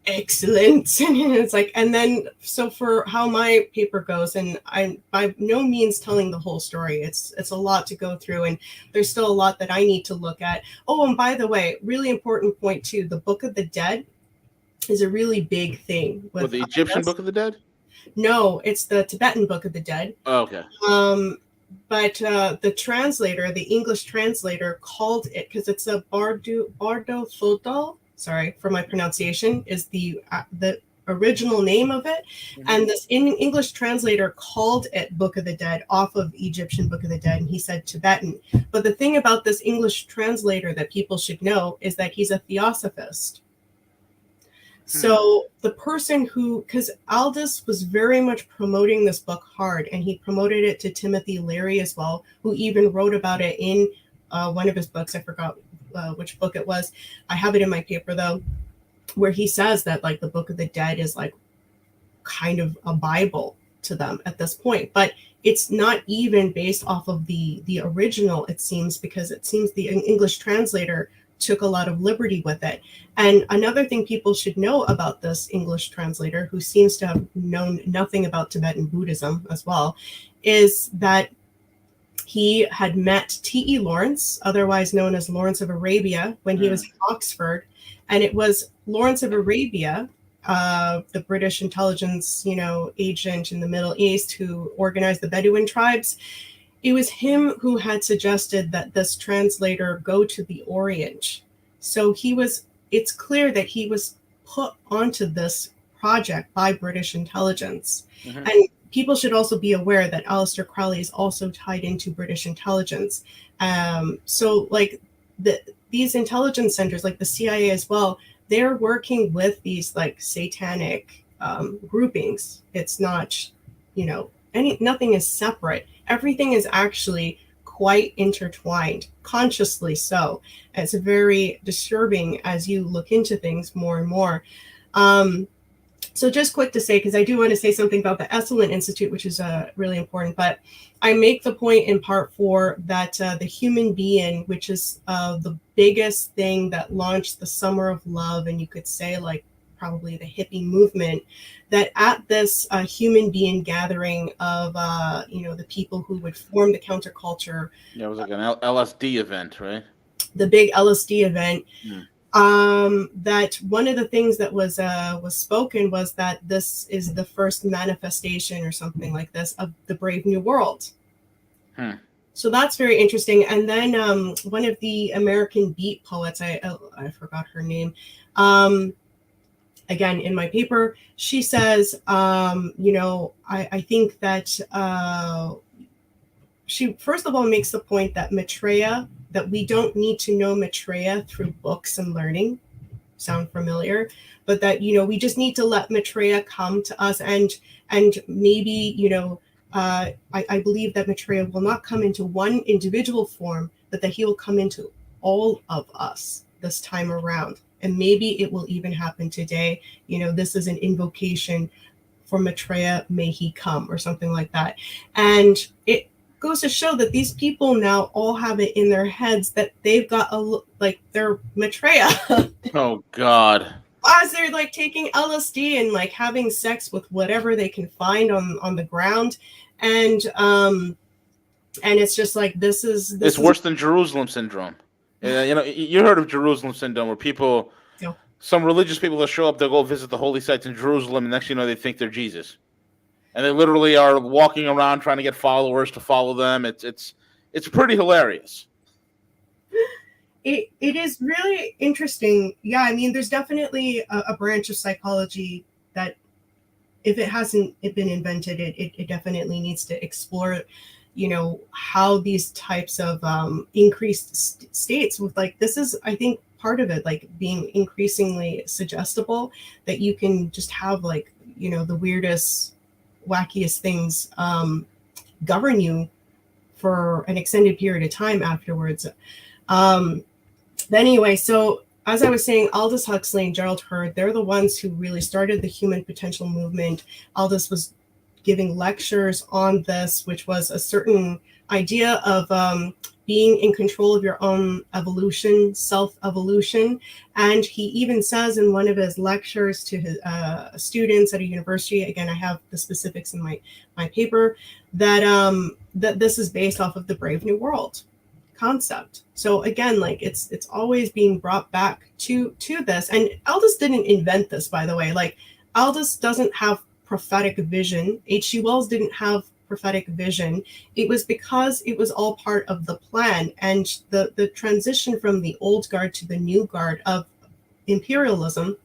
excellent. And it's like, and then so for how my paper goes, and I'm by no means telling the whole story, it's a lot to go through, and there's still a lot that I need to look at. Oh, and by the way, really important point too, the Book of the Dead is a really big thing with the Egyptian Book of the Dead. No, it's the Tibetan Book of the Dead. Oh, okay. But the translator, the English translator, called it, because it's a Bardo Thodal, sorry for my pronunciation, is the original name of it. Mm-hmm. And this English translator called it Book of the Dead off of Egyptian Book of the Dead, and he said Tibetan. But the thing about this English translator that people should know is that he's a theosophist. So the person who, because Aldous was very much promoting this book hard, and he promoted it to Timothy Leary as well, who even wrote about it in one of his books. I forgot which book it was. I have it in my paper though, where he says that like the Book of the Dead is like kind of a Bible to them at this point, but it's not even based off of the original, it seems, because it seems the English translator took a lot of liberty with it. And another thing people should know about this English translator, who seems to have known nothing about Tibetan Buddhism as well, is that he had met T.E. Lawrence, otherwise known as Lawrence of Arabia, when he was in Oxford. And it was Lawrence of Arabia, the British intelligence, agent in the Middle East, who organized the Bedouin tribes. It was him who had suggested that this translator go to the Orient. So it's clear that he was put onto this project by British intelligence. And people should also be aware that Aleister Crowley is also tied into British intelligence. So like these intelligence centers, like the CIA as well, they're working with these like satanic groupings. It's not, nothing is separate. Everything is actually quite intertwined, consciously so. It's very disturbing as you look into things more and more. So just quick to say, because I do want to say something about the Esalen Institute, which is really important, but I make the point in part 4 that the human being, which is the biggest thing that launched the summer of love, and you could say like probably the hippie movement, that at this human being gathering of, the people who would form the counterculture. Yeah, it was like an LSD event, right? The big LSD event. That one of the things that was spoken was that this is the first manifestation or something like this of the Brave New World. So that's very interesting. And then one of the American beat poets, I forgot her name, again in my paper, she says, I think that she first of all makes the point that Maitreya, that we don't need to know Maitreya through books and learning. Sound familiar? But that, we just need to let Maitreya come to us, and maybe, I believe that Maitreya will not come into one individual form, but that he will come into all of us this time around. And maybe it will even happen today. This is an invocation for Maitreya, may he come, or something like that. And it goes to show that these people now all have it in their heads that they've got they're Maitreya. Oh God. As they're like taking LSD and like having sex with whatever they can find on the ground. And it's just like, it's worse than Jerusalem syndrome. You heard of Jerusalem syndrome, where people, some religious people that show up, they'll go visit the holy sites in Jerusalem, and next thing you know, they think they're Jesus. And they literally are walking around trying to get followers to follow them. It's pretty hilarious. It is really interesting. Yeah, I mean, there's definitely a branch of psychology that, if it hasn't been invented, it definitely needs to explore, how these types of increased states with this is, I think, part of it, like being increasingly suggestible, that you can just have the weirdest, wackiest things govern you for an extended period of time afterwards. But anyway, so as I was saying, Aldous Huxley and Gerald Hurd, they're the ones who really started the human potential movement. Aldous was giving lectures on this, which was a certain idea of being in control of your own evolution, self-evolution. And he even says in one of his lectures to his students at a university, again, I have the specifics in my paper, that that this is based off of the Brave New World concept. So again, it's always being brought back to this. And Aldous didn't invent this, by the way. Aldous doesn't have prophetic vision. H.G. Wells didn't have prophetic vision. It was because it was all part of the plan, and the transition from the old guard to the new guard of imperialism,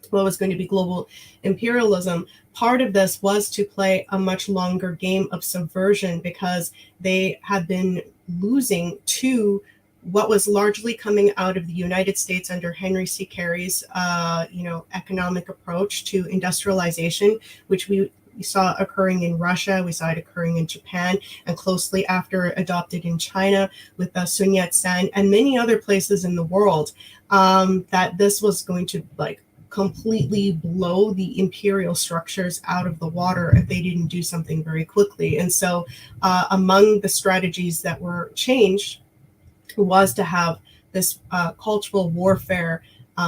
what was going to be global imperialism. Part of this was to play a much longer game of subversion, because they had been losing to what was largely coming out of the United States under Henry C. Carey's, economic approach to industrialization, which we saw occurring in Russia, we saw it occurring in Japan, and closely after adopted in China with Sun Yat-sen and many other places in the world, that this was going to completely blow the imperial structures out of the water if they didn't do something very quickly. And so among the strategies that were changed was to have this cultural warfare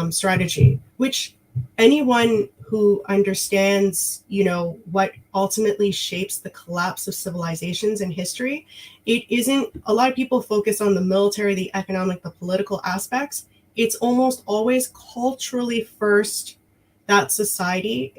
strategy, which anyone who understands, what ultimately shapes the collapse of civilizations in history, it isn't, a lot of people focus on the military, the economic, the political aspects. It's almost always culturally first that society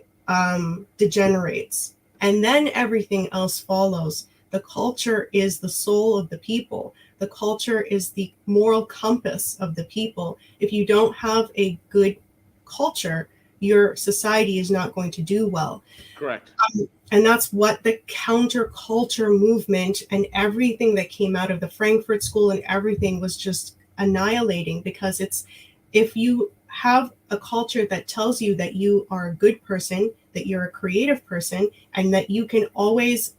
degenerates, and then everything else follows. The culture is the soul of the people. The culture is the moral compass of the people. If you don't have a good culture, your society is not going to do well. Correct. And that's what the counterculture movement and everything that came out of the Frankfurt School and everything was just annihilating, because it's, if you have a culture that tells you that you are a good person, that you're a creative person, and that you can always,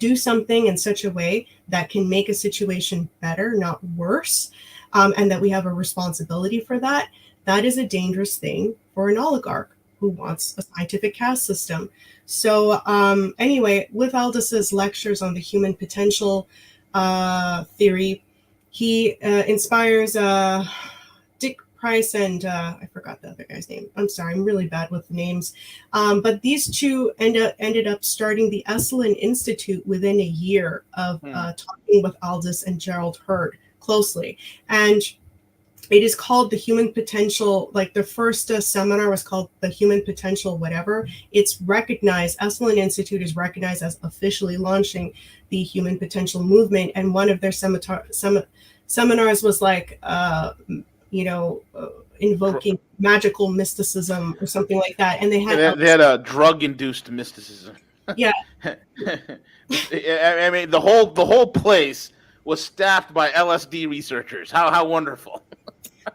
do something in such a way that can make a situation better, not worse, and that we have a responsibility for that, that is a dangerous thing for an oligarch who wants a scientific caste system. So anyway, with Aldous's lectures on the human potential theory, he inspires Dick Price and I forgot the other guy's name. I'm sorry, I'm really bad with names. But these two ended up starting the Esalen Institute within a year of talking with Aldous and Gerald Hurd closely. And it is called the Human Potential, the first seminar was called the Human Potential whatever. It's recognized, Esalen Institute is recognized as officially launching the Human Potential movement. And one of their seminars was invoking magical mysticism or something like that. And they had a drug-induced mysticism. Yeah. I mean, the whole place was staffed by LSD researchers. How wonderful.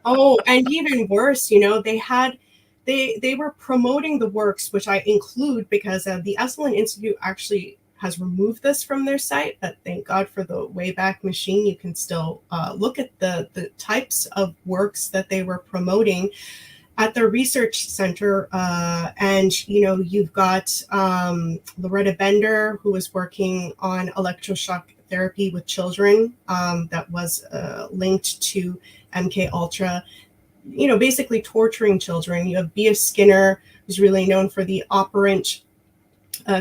Oh, and even worse, they were promoting the works, which I include because the Esalen Institute actually has removed this from their site, but thank God for the Wayback Machine. You can still look at the types of works that they were promoting at their research center. And, you've got Loretta Bender, who was working on electroshock therapy with children that was linked to MK Ultra, basically torturing children. You have B.F. Skinner, who's really known for the operant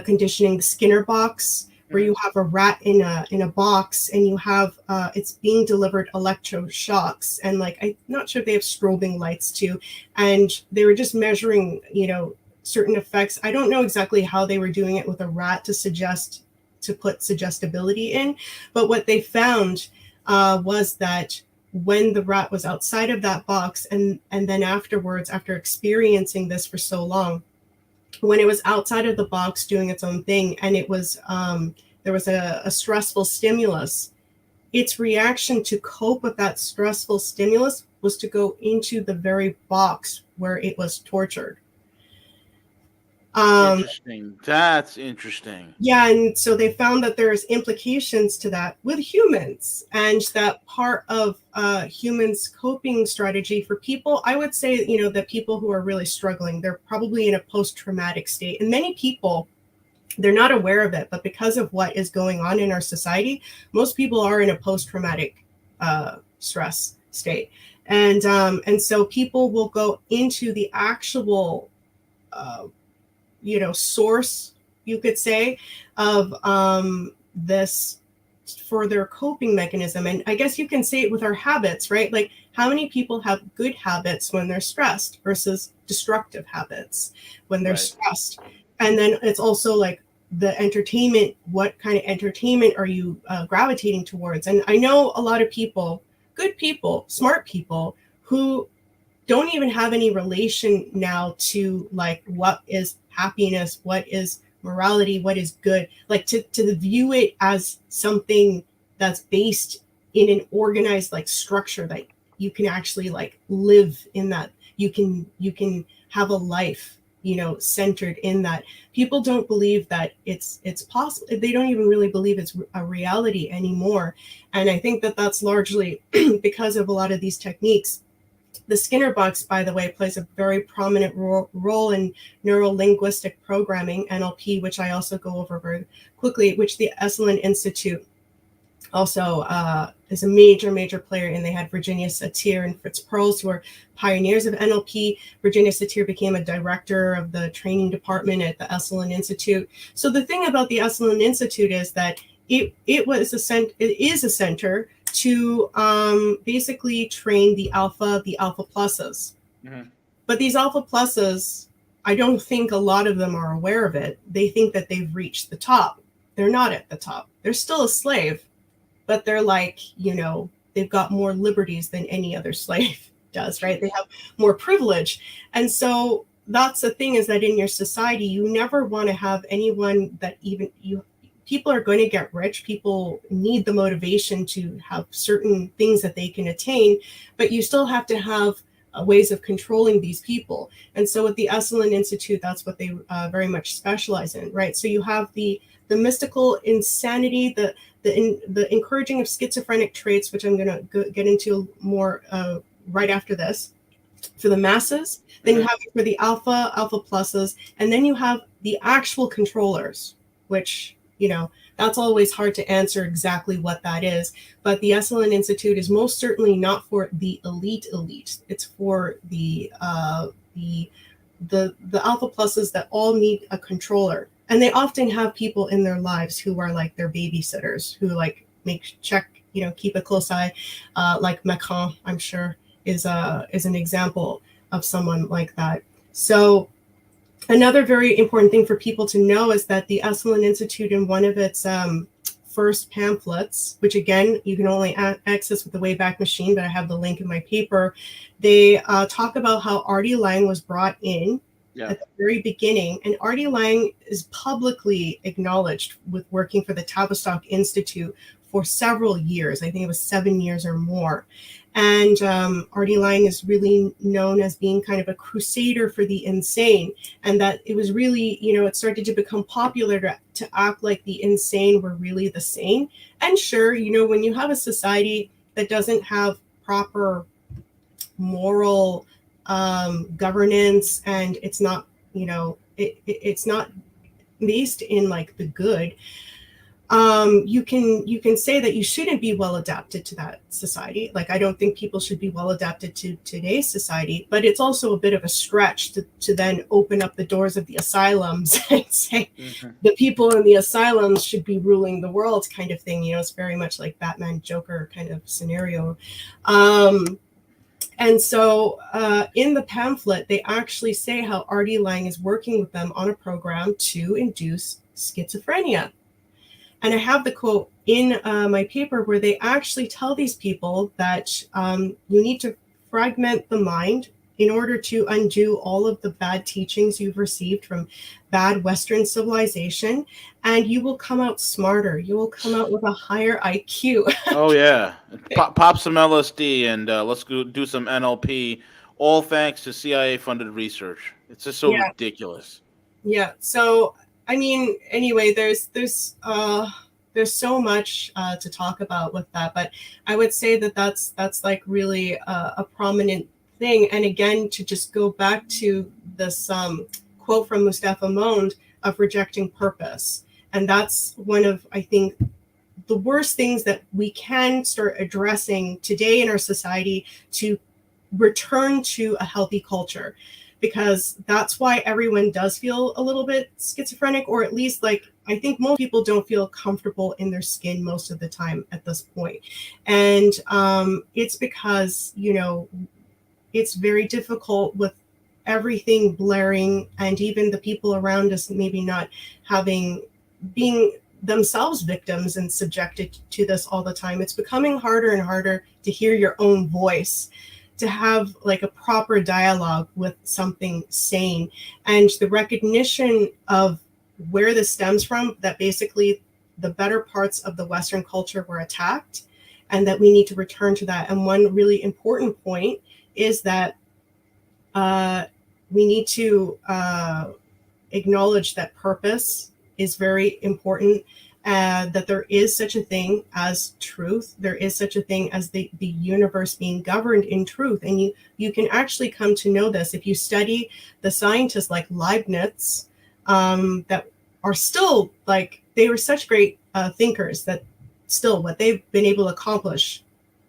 conditioning, the Skinner box, where you have a rat in a box and you have it's being delivered electroshocks, and I'm not sure if they have strobing lights too, and they were just measuring certain effects. I don't know exactly how they were doing it with a rat to put suggestibility in, but what they found was that when the rat was outside of that box and then afterwards, after experiencing this for so long, when it was outside of the box doing its own thing, and it was there was a stressful stimulus, its reaction to cope with that stressful stimulus was to go into the very box where it was tortured. Interesting. That's interesting. Yeah, and so they found that there's implications to that with humans, and that part of humans' coping strategy for people, I would say, that people who are really struggling, they're probably in a post-traumatic state. And many people, they're not aware of it, but because of what is going on in our society, most people are in a post-traumatic stress state. And so people will go into the actual source, you could say, of this for their coping mechanism. And I guess you can say it with our habits, right? How many people have good habits when they're stressed versus destructive habits when they're stressed? And then it's also the entertainment, what kind of entertainment are you gravitating towards? And I know a lot of people, good people, smart people, who don't even have any relation now to what is happiness, what is morality, what is good, to view it as something that's based in an organized like structure that you can actually like live in, that you can have a life, you know, centered in that. People don't believe that it's possible. They don't even really believe it's a reality anymore. And I think that that's largely because of a lot of these techniques. The Skinner box, by the way, plays a very prominent role in neuro-linguistic programming, NLP, which I also go over very quickly, which the Esalen Institute also is a major player in. They had Virginia Satir and Fritz Perls, who are pioneers of NLP. Virginia Satir became a director of the training department at the Esalen Institute. So the thing about the Esalen Institute is that it is a center to basically train the alpha pluses. Mm-hmm. But these alpha pluses, I don't think a lot of them are aware of it. They think that they've reached the top. They're not at the top. They're still a slave, but they're like, you know, they've got more liberties than any other slave does, right? They have more privilege. And so that's the thing, is that in your society, you never want to have anyone that even people are going to get rich. People need the motivation to have certain things that they can attain, but you still have to have ways of controlling these people. And so with the Esalen Institute, that's what they very much specialize in, right? So you have the mystical insanity, the encouraging of schizophrenic traits, which I'm going to get into more right after this, for the masses. Then you have it for the alpha pluses, and then you have the actual controllers, which, you know, that's always hard to answer exactly what that is. But the Esalen Institute is most certainly not for the elite. It's for the alpha pluses that all need a controller. And they often have people in their lives who are like their babysitters, who like keep a close eye. Like Macron, I'm sure, is an example of someone like that. So another very important thing for people to know is that the Esalen Institute, in one of its first pamphlets, which again, you can only access with the Wayback Machine, but I have the link in my paper, they talk about how Artie Lang was brought in at the very beginning. And Artie Lang is publicly acknowledged with working for the Tavistock Institute for several years. I think it was 7 years or more. And Artie Lang is really known as being kind of a crusader for the insane, and that it was really, you know, it started to become popular to act like the insane were really the sane. And sure, you know, when you have a society that doesn't have proper moral governance, and it's not, you know, it's not based in like the good, you can say that you shouldn't be well adapted to that society. Like, I don't think people should be well adapted to today's society, but it's also a bit of a stretch to then open up the doors of the asylums and say the people in the asylums should be ruling the world, kind of thing. You know, it's very much like Batman Joker kind of scenario. And so in the pamphlet, they actually say how Artie Lang is working with them on a program to induce schizophrenia. And I have the quote in my paper where they actually tell these people that you need to fragment the mind in order to undo all of the bad teachings you've received from bad Western civilization, and you will come out smarter. You will come out with a higher IQ. Oh, yeah. Pop some LSD and let's go do some NLP, all thanks to CIA-funded research. It's just so ridiculous. Yeah. So, I mean, anyway, there's so much to talk about with that, but I would say that that's like really a prominent thing. And again, to just go back to this quote from Mustafa Mond of rejecting purpose, and that's one of, I think, the worst things that we can start addressing today in our society to return to a healthy culture. Because that's why everyone does feel a little bit schizophrenic, or at least, like, I think most people don't feel comfortable in their skin most of the time at this point. And it's because, you know, it's very difficult with everything blaring, and even the people around us maybe not being themselves victims and subjected to this all the time. It's becoming harder and harder to hear your own voice, to have like a proper dialogue with something sane, and the recognition of where this stems from, that basically the better parts of the Western culture were attacked, and that we need to return to that. And one really important point is that we need to acknowledge that purpose is very important, that there is such a thing as truth. There is such a thing as the universe being governed in truth. And you can actually come to know this if you study the scientists like Leibniz, that are still like, they were such great thinkers that still what they've been able to accomplish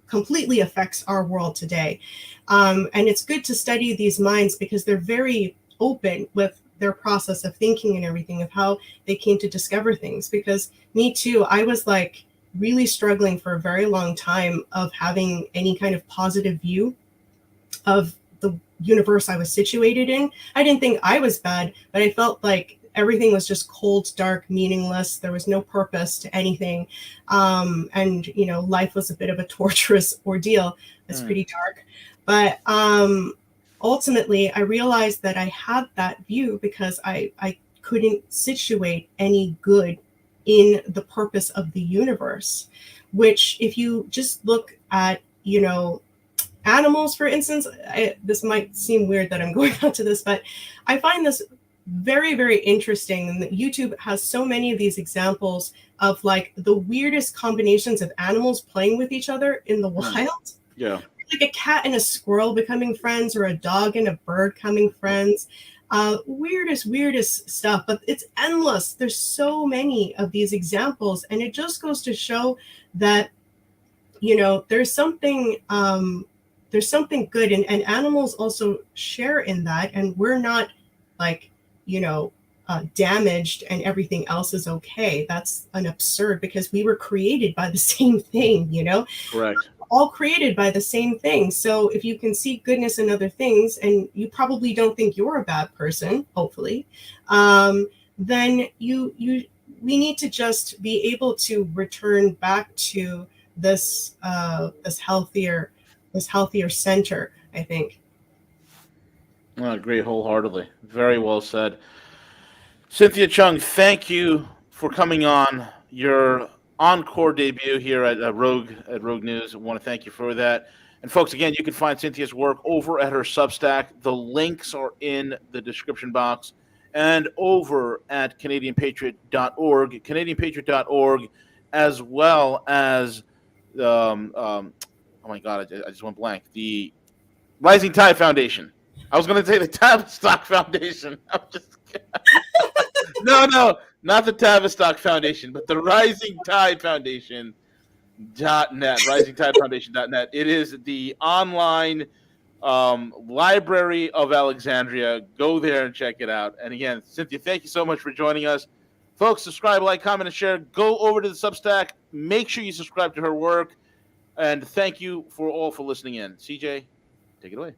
completely affects our world today. And it's good to study these minds because they're very open with their process of thinking and everything, of how they came to discover things. Because me too, I was like really struggling for a very long time of having any kind of positive view of the universe I was situated in. I didn't think I was bad, but I felt like everything was just cold, dark, meaningless. There was no purpose to anything. And, you know, life was a bit of a torturous ordeal. It's pretty dark. But ultimately, I realized that I had that view because I couldn't situate any good in the purpose of the universe, which if you just look at, you know, animals, for instance, this might seem weird that I'm going on to this, but I find this very, very interesting. And that YouTube has so many of these examples of like the weirdest combinations of animals playing with each other in the wild. Yeah. Like a cat and a squirrel becoming friends, or a dog and a bird becoming friends. Weirdest stuff, but it's endless. There's so many of these examples, and it just goes to show that, you know, there's something good, and animals also share in that, and we're not like, you know, damaged and everything else is okay. That's an absurd, because we were created by the same thing, you know. Correct. All created by the same thing. So if you can see goodness in other things, and you probably don't think you're a bad person, hopefully, then we need to just be able to return back to this healthier center, I think. I agree wholeheartedly. Very well said. Cynthia Chung, thank you for coming on your encore debut here at Rogue News. I want to thank you for that. And folks, again, you can find Cynthia's work over at her Substack. The links are in the description box, and over at CanadianPatriot.org, CanadianPatriot.org, as well as oh my God, I just went blank. The Rising Tide Foundation. I was going to say the Tavistock Foundation. I'm just no, not the Tavistock Foundation, but the Rising Tide Foundation.net, risingtidefoundation.net. It is the online Library of Alexandria. Go there and check it out. And again, Cynthia, thank you so much for joining us. Folks, subscribe, like, comment, and share. Go over to the Substack. Make sure you subscribe to her work. And thank you for listening in. CJ, take it away.